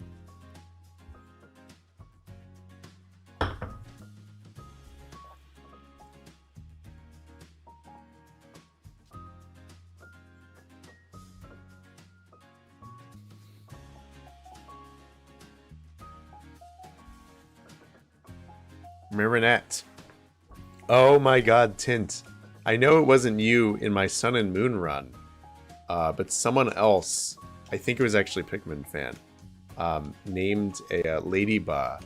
Marinette. Oh my god, Tint. I know it wasn't you in my Sun and Moon run, but someone else, I think it was actually Pikmin fan, named a Ladybug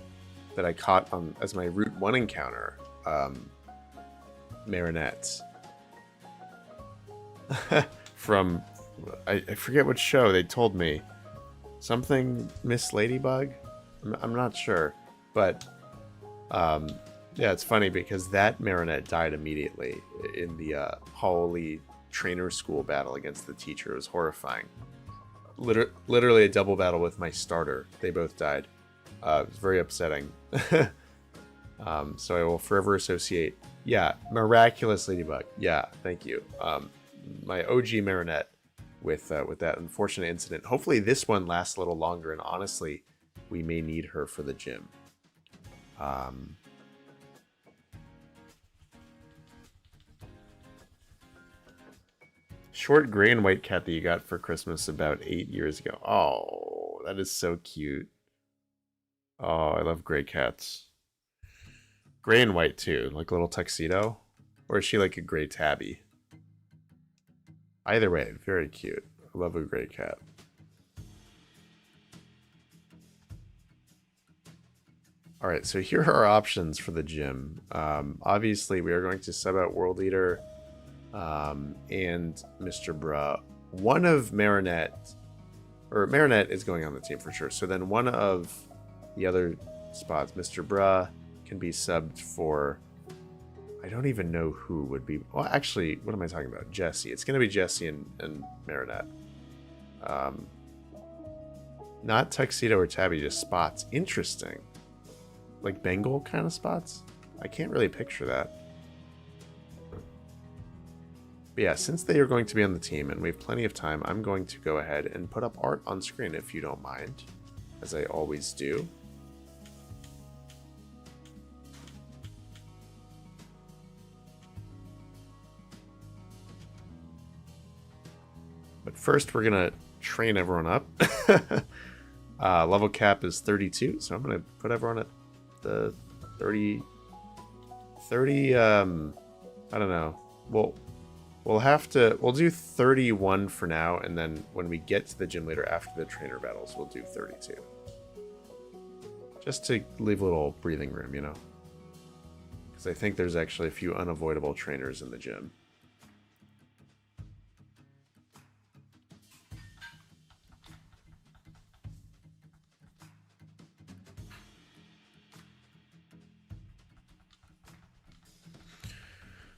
that I caught on as my Route 1 encounter, Marinette. From, I forget what show, they told me. Something Miss Ladybug? I'm not sure, but... yeah, it's funny because that Marinette died immediately in the Holy Trainer School battle against the teacher. It was horrifying. Literally a double battle with my starter. They both died. It was very upsetting. So I will forever associate. Yeah, miraculous ladybug. Yeah, thank you. My OG Marinette with that unfortunate incident. Hopefully this one lasts a little longer, and honestly, we may need her for the gym. Short gray and white cat that you got for Christmas about 8 years ago. Oh, that is so cute. Oh, I love gray cats. Gray and white too, like a little tuxedo. Or is she like a gray tabby? Either way, very cute. I love a gray cat. All right, so here are our options for the gym. Obviously, we are going to sub out World Leader and Mr. Bra. One of Marinette is going on the team for sure. So then one of the other spots, Mr. Bra, can be subbed for. I don't even know who would be. Well, actually, what am I talking about? Jesse. It's going to be Jesse and Marinette. Not tuxedo or tabby, just spots. Interesting. Like Bengal kind of spots? I can't really picture that. But yeah, since they are going to be on the team and we have plenty of time, I'm going to go ahead and put up art on screen if you don't mind, as I always do. But first, we're going to train everyone up. Level cap is 32, so I'm going to put everyone at the 30, I don't know. We'll do 31 for now, and then when we get to the gym leader after the trainer battles, we'll do 32. Just to leave a little breathing room, you know? Because I think there's actually a few unavoidable trainers in the gym.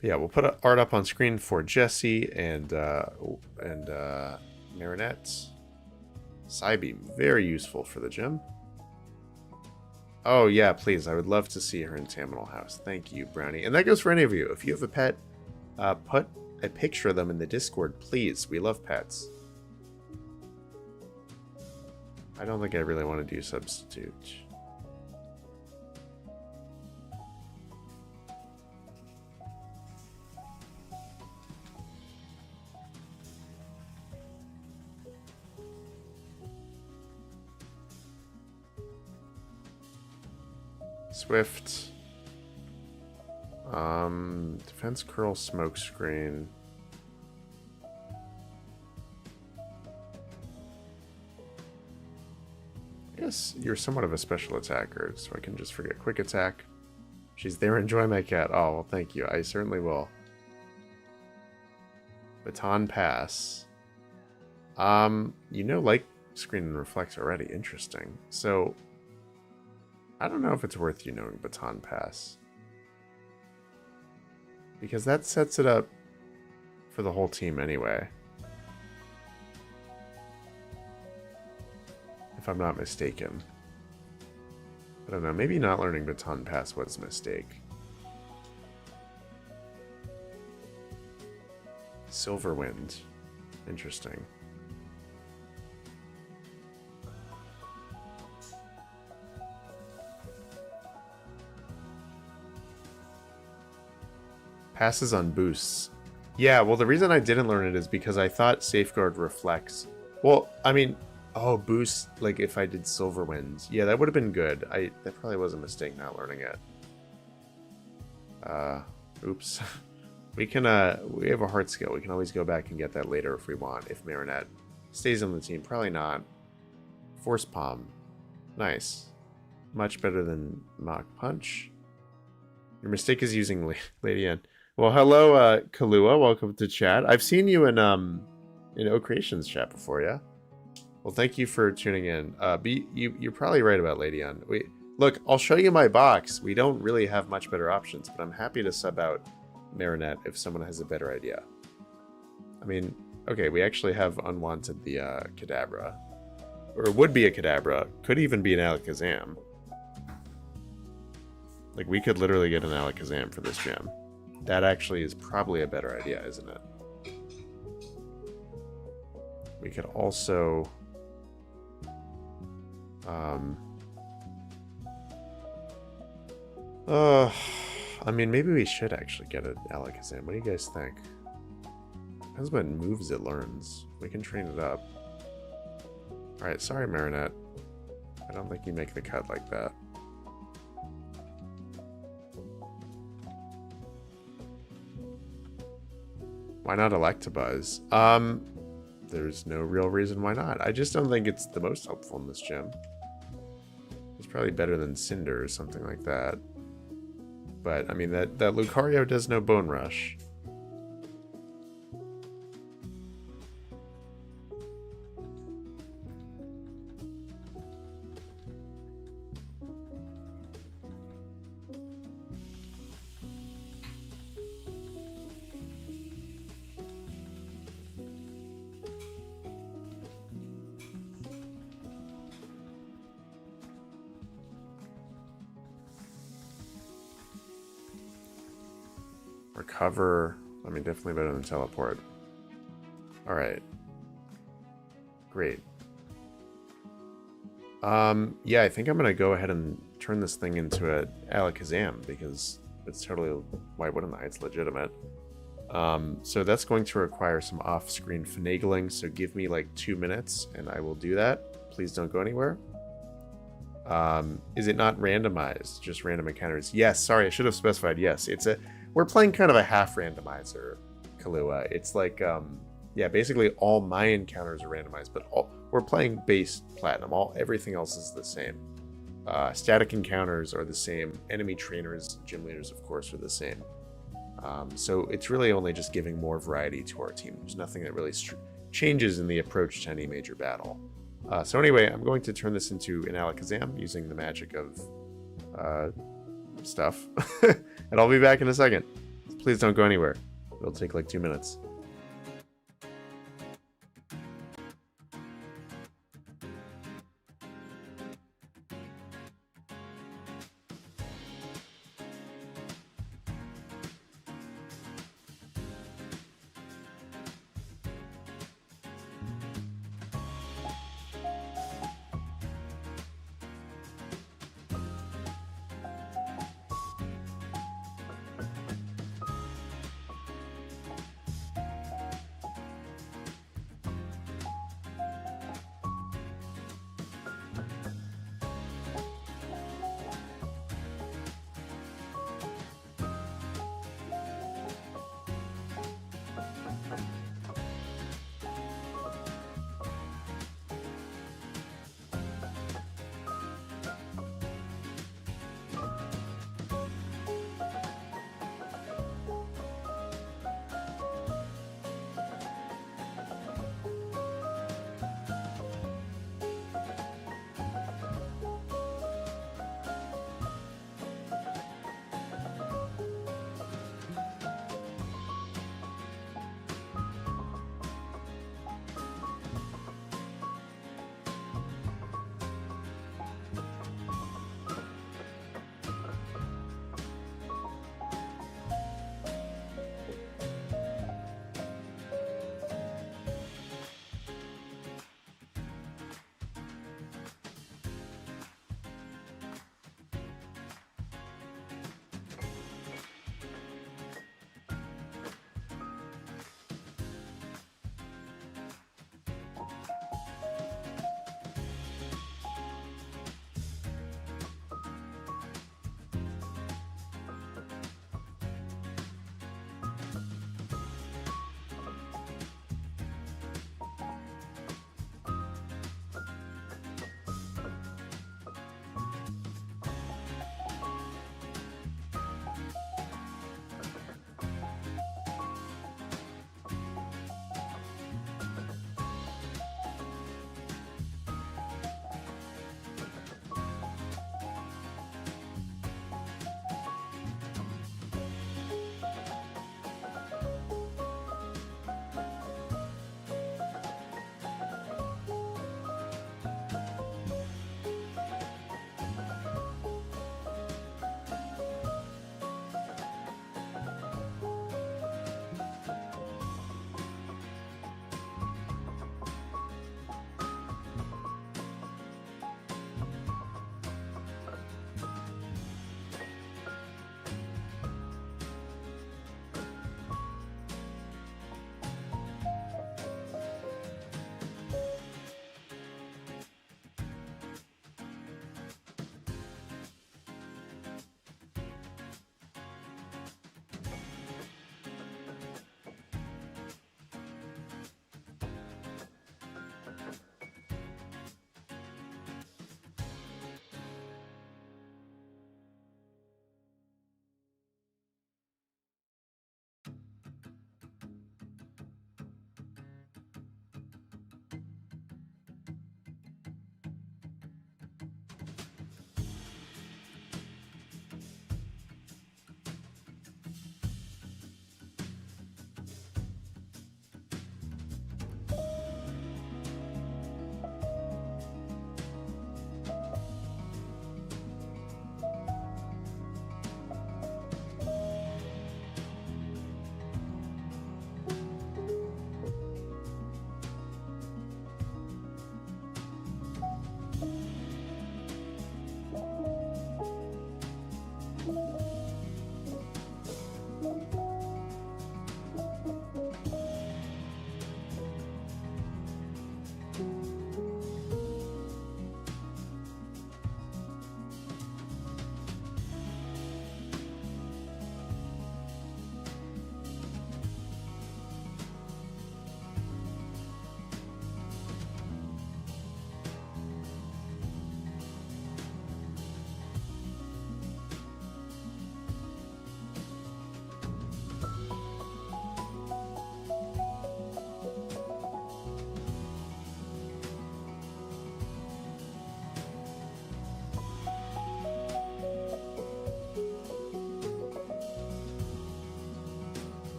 Yeah, we'll put art up on screen for Jesse and Marinette. Psybeam, very useful for the gym. Oh yeah, please, I would love to see her in Taminal House. Thank you, Brownie. And that goes for any of you. If you have a pet, put a picture of them in the Discord, please. We love pets. I don't think I really want to do substitute. Swift. Defense curl smoke screen. I guess you're somewhat of a special attacker, so I can just forget quick attack. She's there, enjoy my cat. Oh, well, thank you. I certainly will. Baton pass. You know, light screen and reflects already. Interesting. So I don't know if it's worth you knowing Baton Pass. Because that sets it up for the whole team anyway. If I'm not mistaken. I don't know, maybe not learning Baton Pass was a mistake. Silverwind. Interesting. Passes on boosts. Yeah, well, the reason I didn't learn it is because I thought Safeguard reflects. Well, I mean, oh, boost, like if I did Silverwind. Yeah, that would have been good. That probably was a mistake not learning it. Oops. We have a heart skill. We can always go back and get that later if we want, if Marinette stays on the team. Probably not. Force Palm. Nice. Much better than Mach Punch. Your mistake is using Lady N. Well, hello, Kalua. Welcome to chat. I've seen you in O Creations chat before, yeah? Well, thank you for tuning in. You're probably right about Lady N. Look, I'll show you my box. We don't really have much better options, but I'm happy to sub out Marinette if someone has a better idea. I mean, okay, we actually have unwanted the Kadabra. Or it would be a Kadabra. Could even be an Alakazam. Like, we could literally get an Alakazam for this gym. That actually is probably a better idea, isn't it? We could also... I mean, maybe we should actually get an Alakazam. What do you guys think? Depends what moves it learns. We can train it up. Alright, sorry, Marinette. I don't think you make the cut like that. Why not Electabuzz? There's no real reason why not. I just don't think it's the most helpful in this gym. It's probably better than Cinder or something like that. But, I mean, that Lucario does no Bone Rush. Recover. I mean, definitely better than teleport. Alright. Great. Yeah, I think I'm gonna go ahead and turn this thing into a Alakazam because it's totally... Why wouldn't I? It's legitimate. So that's going to require some off-screen finagling, so give me like 2 minutes and I will do that. Please don't go anywhere. Is it not randomized? Just random encounters? Yes, sorry, I should have specified. Yes, it's a... We're playing kind of a half randomizer, Kahlua. It's like, yeah, basically all my encounters are randomized, but we're playing base platinum. Everything else is the same. Static encounters are the same. Enemy trainers, gym leaders, of course, are the same. So it's really only just giving more variety to our team. There's nothing that really changes in the approach to any major battle. So anyway, I'm going to turn this into an Alakazam using the magic of stuff. And I'll be back in a second. Please don't go anywhere. It'll take like 2 minutes.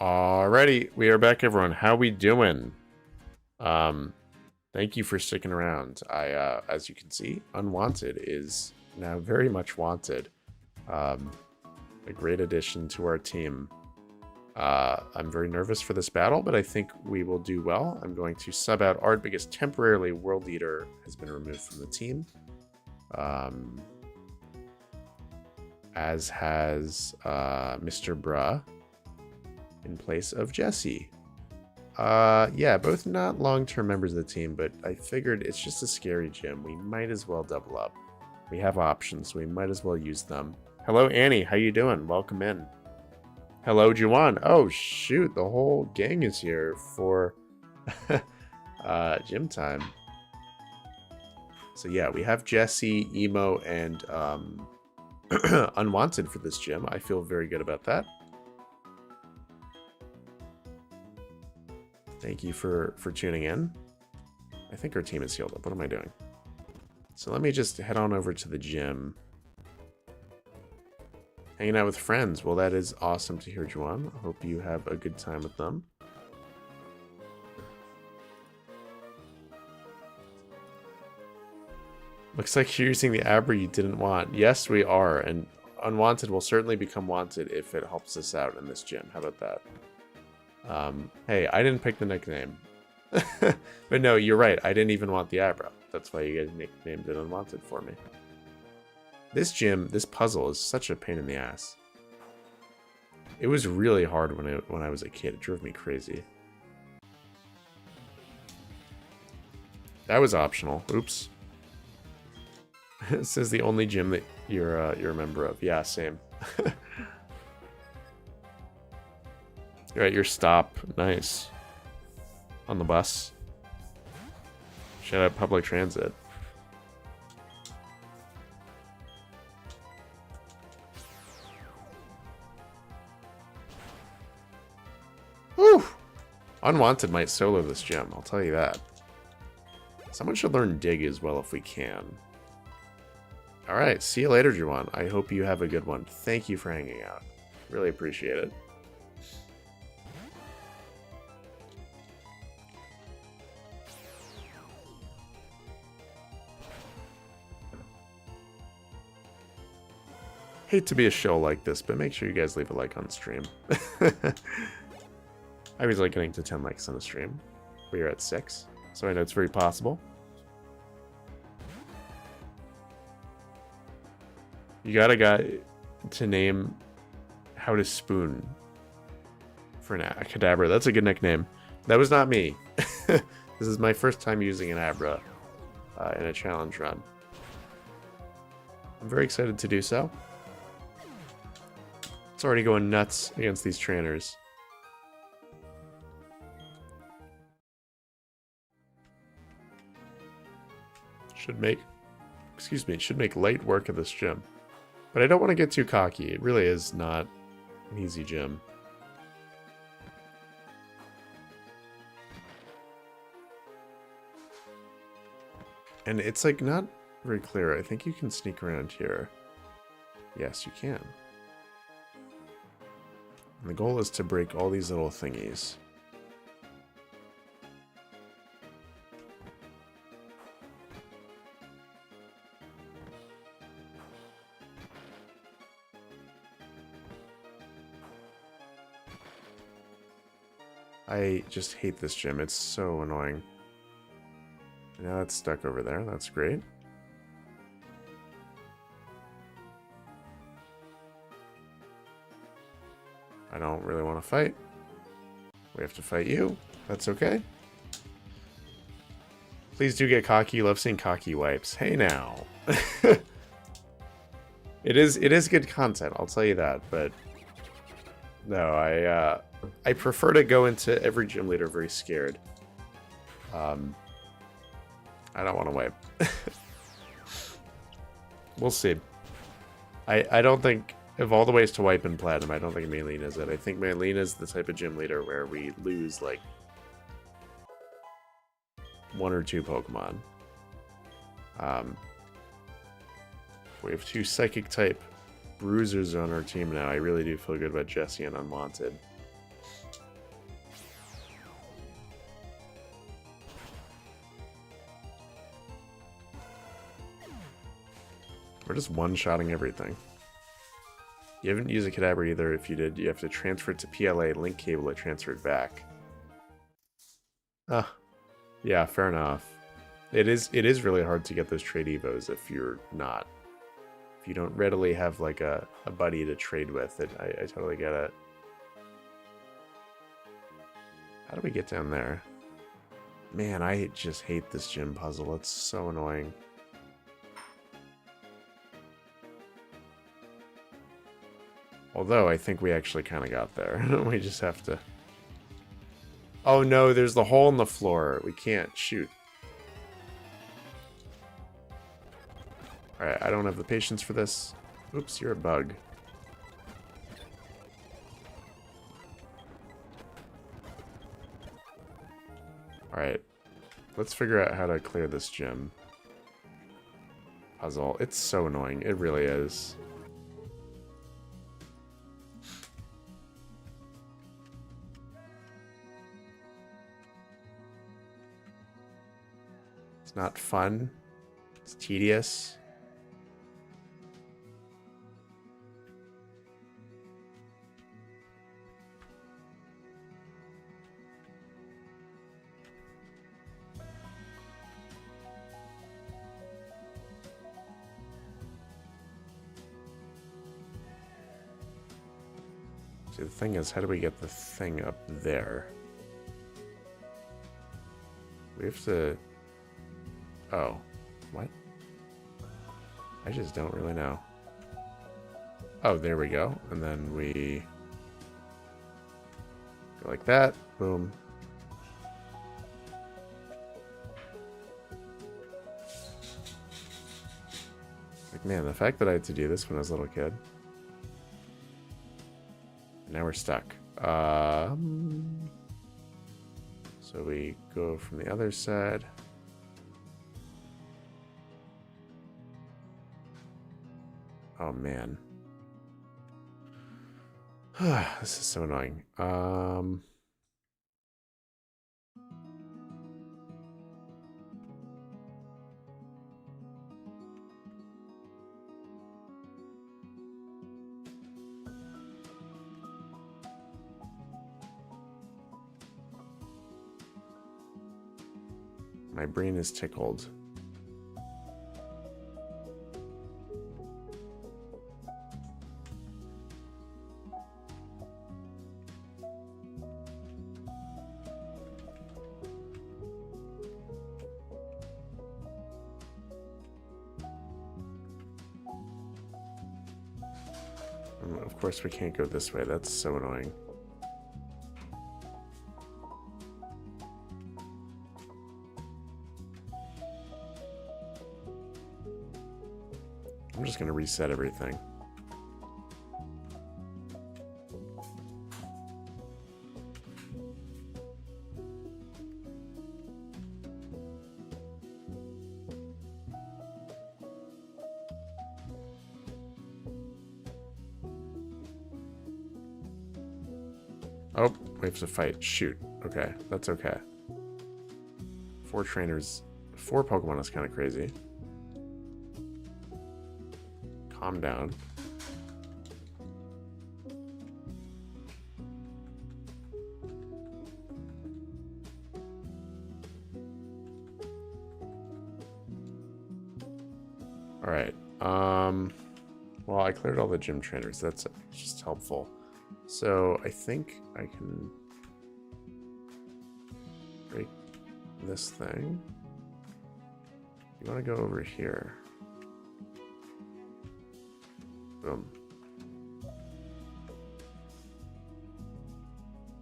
Alrighty, we are back, everyone. How we doing? Thank you for sticking around. As you can see, Unwanted is now very much wanted. A great addition to our team. I'm very nervous for this battle, but I think we will do well. I'm going to sub out Art because temporarily World Leader has been removed from the team. As has Mr. Bruh in place of Jesse. Yeah, both not long-term members of the team, but I figured it's just a scary gym. We might as well double up. We have options, so we might as well use them. Hello, Annie. How you doing? Welcome in. Hello, Juwan. Oh, shoot. The whole gang is here for gym time. So, yeah, we have Jesse, Emo, and Unwanted for this gym. I feel very good about that. Thank you for tuning in. I think our team is healed up. What am I doing? So let me just head on over to the gym. Hanging out with friends. Well, that is awesome to hear, Juan. I hope you have a good time with them. Looks like you're using the Abra you didn't want. Yes, we are. And Unwanted will certainly become wanted if it helps us out in this gym. How about that? Hey, I didn't pick the nickname. But no, you're right. I didn't even want the Abra. That's why you guys nicknamed it Unwanted for me. This gym, this puzzle is such a pain in the ass. It was really hard when I was a kid. It drove me crazy. That was optional. Oops. This is the only gym that you're a member of. Yeah, same. You're at your stop. Nice. On the bus. Shout out public transit. Whew. Unwanted might solo this gym, I'll tell you that. Someone should learn Dig as well if we can. Alright, see you later, Juwan. I hope you have a good one. Thank you for hanging out. Really appreciate it. Hate to be a show like this, but make sure you guys leave a like on stream. I always like getting to 10 likes on a stream. We are at 6, so I know it's very possible. You got a guy to name how to spoon for a Kadabra. That's a good nickname. That was not me. This is my first time using an Abra in a challenge run. I'm very excited to do so. It's already going nuts against these trainers. Should make light work of this gym. But I don't want to get too cocky. It really is not an easy gym. And it's like not very clear. I think you can sneak around here. Yes, you can. And the goal is to break all these little thingies. I just hate this gym. It's so annoying. Now it's stuck over there. That's great. I don't really want to fight. We have to fight you. That's okay. Please do get cocky. Love seeing cocky wipes. Hey now. It is good content, I'll tell you that, but no, I prefer to go into every gym leader very scared. I don't want to wipe. We'll see. I don't think, of all the ways to wipe in Platinum, I don't think Maylene is it. I think Maylene is the type of gym leader where we lose, like, 1 or 2 Pokemon. We have 2 Psychic-type bruisers on our team now. I really do feel good about Jesse and Unwanted. We're just one-shotting everything. You haven't used a Kadabra either. If you did, you have to transfer it to PLA, link cable it, transfer it back. Yeah, fair enough. It is really hard to get those trade evos if you're not. If you don't readily have like a buddy to trade with, I totally get it. How do we get down there? Man, I just hate this gym puzzle. It's so annoying. Although, I think we actually kind of got there. We just have to... Oh no, there's the hole in the floor. We can't shoot. Alright, I don't have the patience for this. Oops, you're a bug. Alright, let's figure out how to clear this gym puzzle. It's so annoying. It really is. It's not fun. It's tedious. See, the thing is, how do we get the thing up there? We have to... Oh. What? I just don't really know. Oh, there we go. And then we... go like that. Boom. Like, man, the fact that I had to do this when I was a little kid. Now we're stuck. So we go from the other side. Oh man. This is so annoying. My brain is tickled. Of course we can't go this way. That's so annoying. I'm just going to reset everything. Oh, we have to fight. Shoot. Okay, that's okay. 4 trainers, 4 Pokemon is kind of crazy. Calm down. All right. Well, I cleared all the gym trainers. That's just helpful. So I think I can break this thing. You want to go over here. Boom.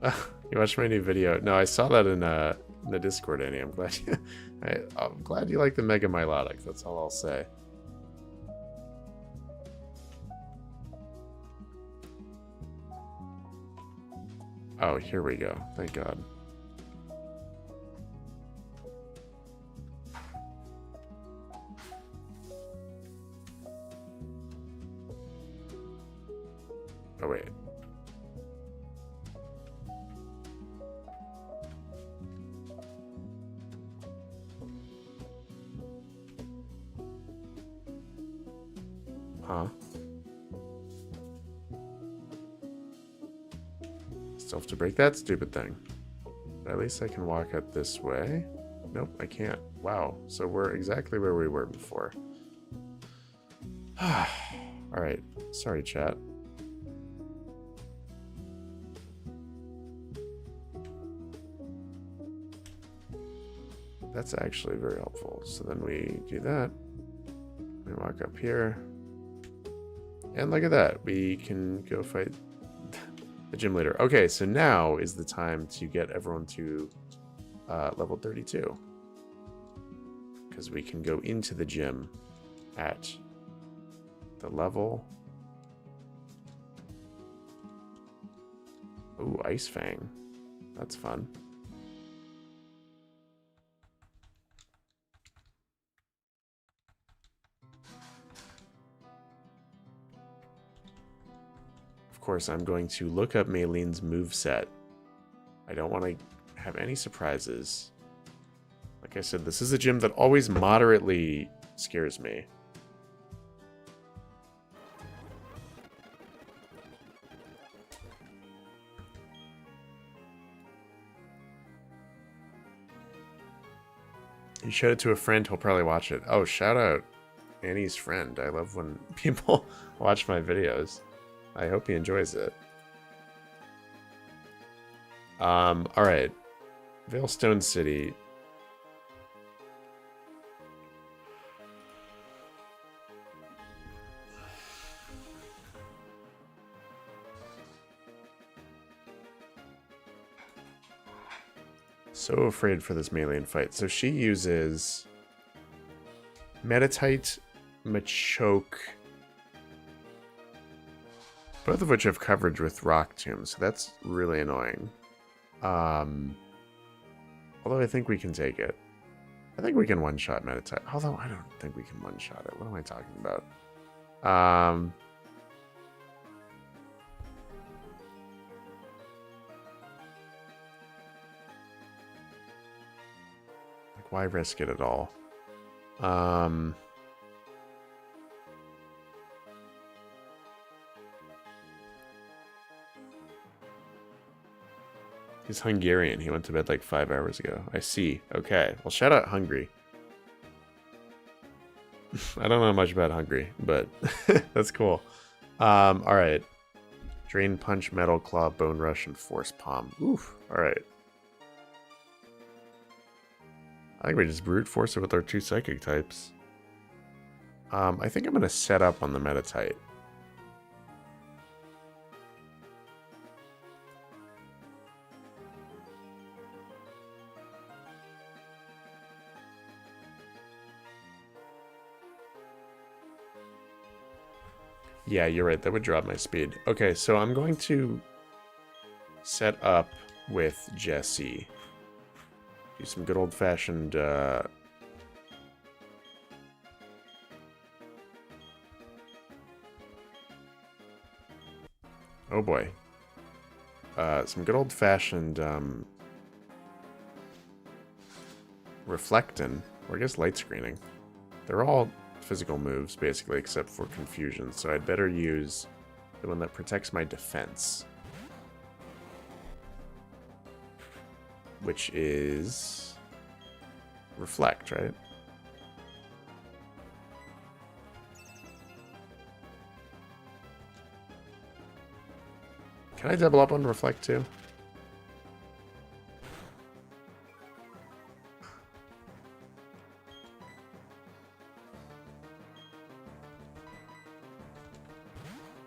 You watched my new video? No, I saw that in the Discord, Annie. I'm glad. I'm glad you like the Mega Milotic. That's all I'll say. Oh, here we go. Thank God. Oh, wait. Huh? Still have to break that stupid thing. But at least I can walk out this way. Nope, I can't. Wow. So we're exactly where we were before. Alright. Sorry, chat. That's actually very helpful. So then we do that. We walk up here. And look at that. We can go fight the gym leader. Okay, so now is the time to get everyone to level 32. Because we can go into the gym at the level. Ooh, Ice Fang. That's fun. Of course, I'm going to look up Maylene's moveset. I don't want to have any surprises. Like I said, this is a gym that always moderately scares me. You showed it to a friend, he'll probably watch it. Oh, shout out Annie's friend. I love when people watch my videos. I hope he enjoys it. Alright. Veilstone City. So afraid for this Maylene fight. So she uses Meditite, Machoke, both of which have coverage with Rock Tomb, so that's really annoying. Although I think we can take it. I think we can one-shot Meditite. Although I don't think we can one-shot it. What am I talking about? Like, why risk it at all? He's Hungarian. He went to bed like 5 hours ago. I see. Okay. Well, shout out Hungry. I don't know much about Hungry, but that's cool. Alright. Drain Punch, Metal Claw, Bone Rush, and Force Palm. Oof. Alright. I think we just brute force it with our 2 psychic types. I think I'm going to set up on the Meditite. Yeah, you're right. That would drop my speed. Okay, so I'm going to set up with Jessie. Do some good old-fashioned... Oh boy. Some good old-fashioned Reflectin, or I guess light screening. They're all physical moves, basically, except for confusion, so I'd better use the one that protects my defense. Which is... Reflect, right? Can I double up on Reflect too?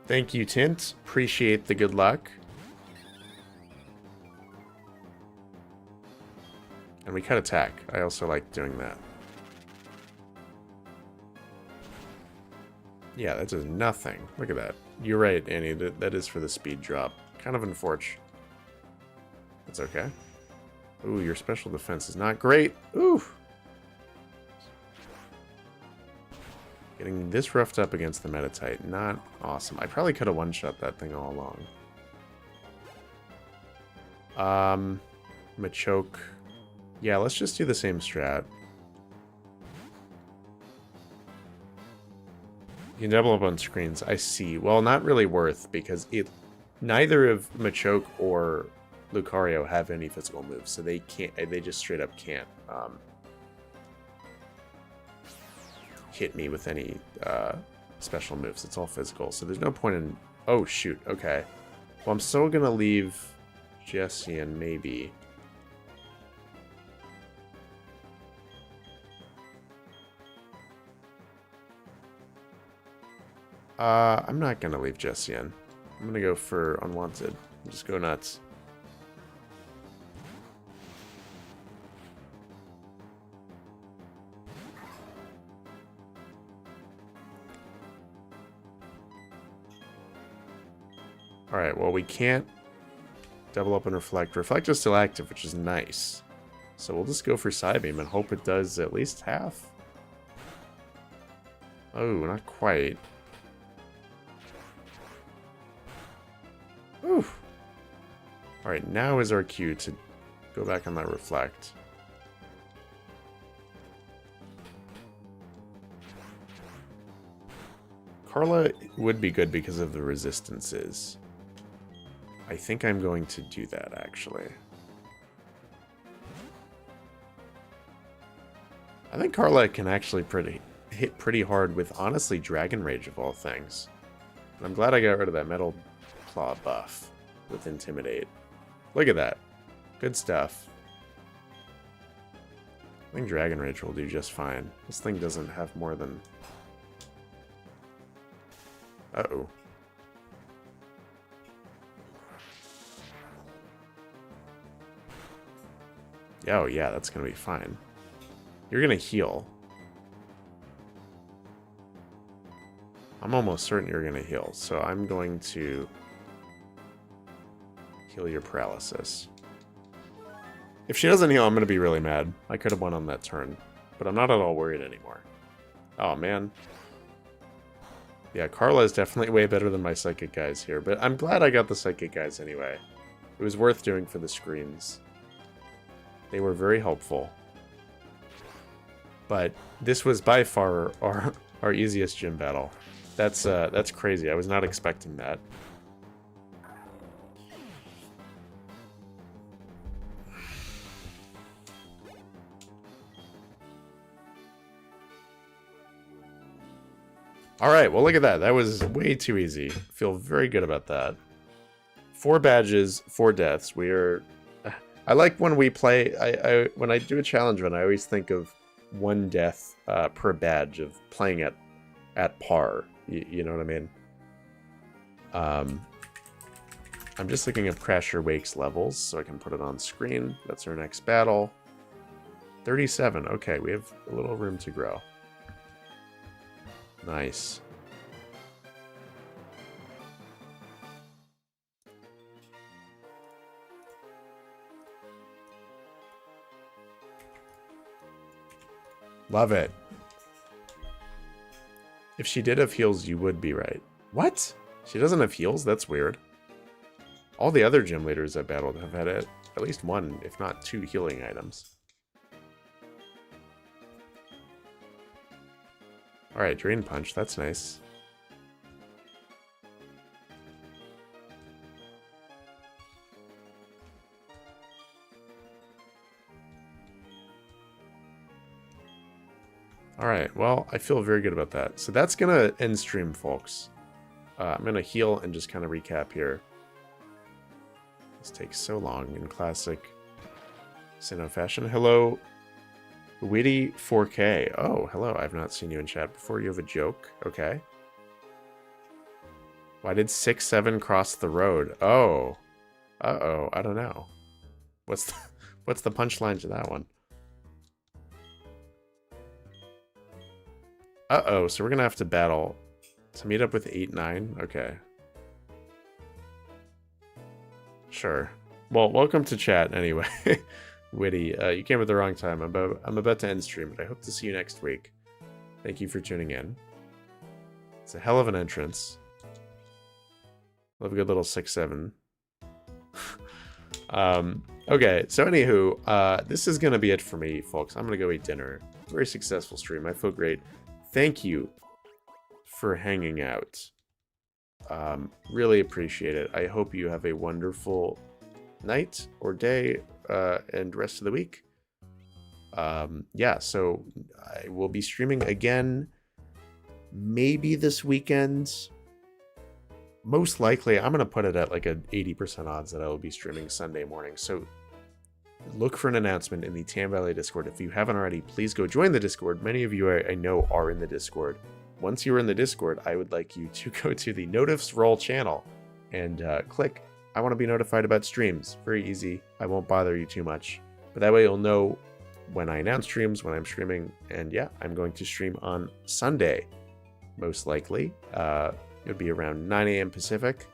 Thank you, Tint. Appreciate the good luck. And we cut attack. I also like doing that. Yeah, that does nothing. Look at that. You're right, Annie. That is for the speed drop. Kind of unfortunate. That's okay. Ooh, your special defense is not great. Ooh. Getting this roughed up against the Meditite. Not awesome. I probably could have one-shot that thing all along. Machoke. Yeah, let's just do the same strat. You can double up on screens. I see. Well, not really worth, because neither of Machoke or Lucario have any physical moves, so they can't. They just straight up can't hit me with any special moves. It's all physical, so there's no point in. Oh shoot. Okay. Well, I'm still gonna leave Jessie and maybe. I'm not gonna leave Jessie in. I'm gonna go for Unwanted. Just go nuts. Alright, well we can't double up and Reflect. Reflect is still active, which is nice. So we'll just go for Psybeam and hope it does at least half. Oh, not quite. Oof. Alright, now is our cue to go back on that Reflect. Carla would be good because of the resistances. I think I'm going to do that, actually. I think Carla can actually hit pretty hard with, honestly, Dragon Rage of all things. And I'm glad I got rid of that Metal Claw buff with Intimidate. Look at that. Good stuff. I think Dragon Rage will do just fine. This thing doesn't have more than... Uh-oh. Oh, yeah, that's going to be fine. You're going to heal. I'm almost certain you're going to heal, so I'm going to heal your paralysis. If she doesn't heal, I'm going to be really mad. I could have won on that turn, but I'm not at all worried anymore. Oh, man. Yeah, Carla is definitely way better than my Psychic guys here, but I'm glad I got the Psychic guys anyway. It was worth doing for the screens. They were very helpful. But this was by far our easiest gym battle. That's crazy. I was not expecting that. Alright, well look at that. That was way too easy. Feel very good about that. 4 badges, 4 deaths. We are... I like when we play... when I do a challenge run, I always think of 1 death per badge of playing at par. You know what I mean? I'm just looking up Crasher Wake's levels so I can put it on screen. That's our next battle. 37. Okay, we have a little room to grow. Nice. Love it. If she did have heals, you would be right. What? She doesn't have heals? That's weird. All the other gym leaders I battled have had at least 1, if not 2 healing items. Alright, Drain Punch, that's nice. Alright, well, I feel very good about that. So that's gonna end stream, folks. I'm gonna heal and just kind of recap here. This takes so long in classic Sinnoh fashion. Hello, Witty 4K. Oh, hello. I've not seen you in chat before. You have a joke? Okay. Why did 6-7 cross the road? Oh. Uh-oh. I don't know. What's the punchline to that one? Uh-oh. So we're going to have to battle to meet up with 8-9. Okay. Sure. Well, welcome to chat anyway. Witty, you came at the wrong time. I'm about to end stream, but I hope to see you next week. Thank you for tuning in. It's a hell of an entrance. Love a good little 6-7. Okay, so anywho, this is gonna be it for me, folks. I'm gonna go eat dinner. Very successful stream. I feel great. Thank you for hanging out. Really appreciate it. I hope you have a wonderful night or day and rest of the week. Yeah, so I will be streaming again maybe this weekend. Most likely, I'm going to put it at like an 80% odds that I will be streaming Sunday morning. So look for an announcement in the Tam Valley Discord. If you haven't already, please go join the Discord. Many of you I know are in the Discord. Once you're in the Discord, I would like you to go to the Notifs Roll channel and click I want to be notified about streams. Very easy. I won't bother you too much. But that way you'll know when I announce streams, when I'm streaming. And yeah, I'm going to stream on Sunday, most likely. It would be around 9 a.m. Pacific,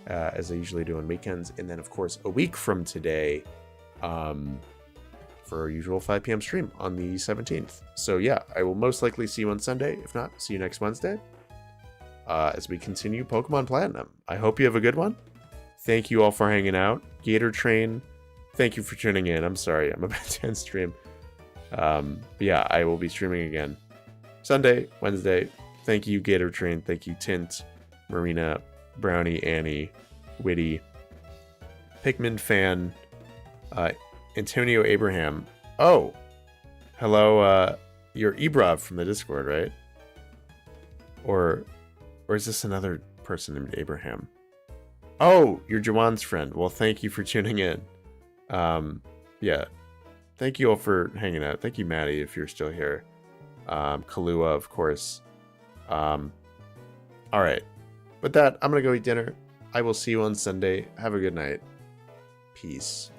as I usually do on weekends. And then, of course, a week from today, for our usual 5 p.m. stream on the 17th. So yeah, I will most likely see you on Sunday. If not, see you next Wednesday as we continue Pokemon Platinum. I hope you have a good one. Thank you all for hanging out. Gator Train, thank you for tuning in. I'm sorry, I'm about to end stream. But yeah, I will be streaming again Sunday, Wednesday. Thank you, Gator Train. Thank you, Tint, Marina, Brownie, Annie, Witty, Pikmin Fan, Antonio Abraham. Oh, hello. You're Ebrov from the Discord, right? Or is this another person named Abraham? Oh, you're Jawan's friend. Well, thank you for tuning in. Yeah. Thank you all for hanging out. Thank you, Maddie, if you're still here. Kalua, of course. All right. With that, I'm going to go eat dinner. I will see you on Sunday. Have a good night. Peace.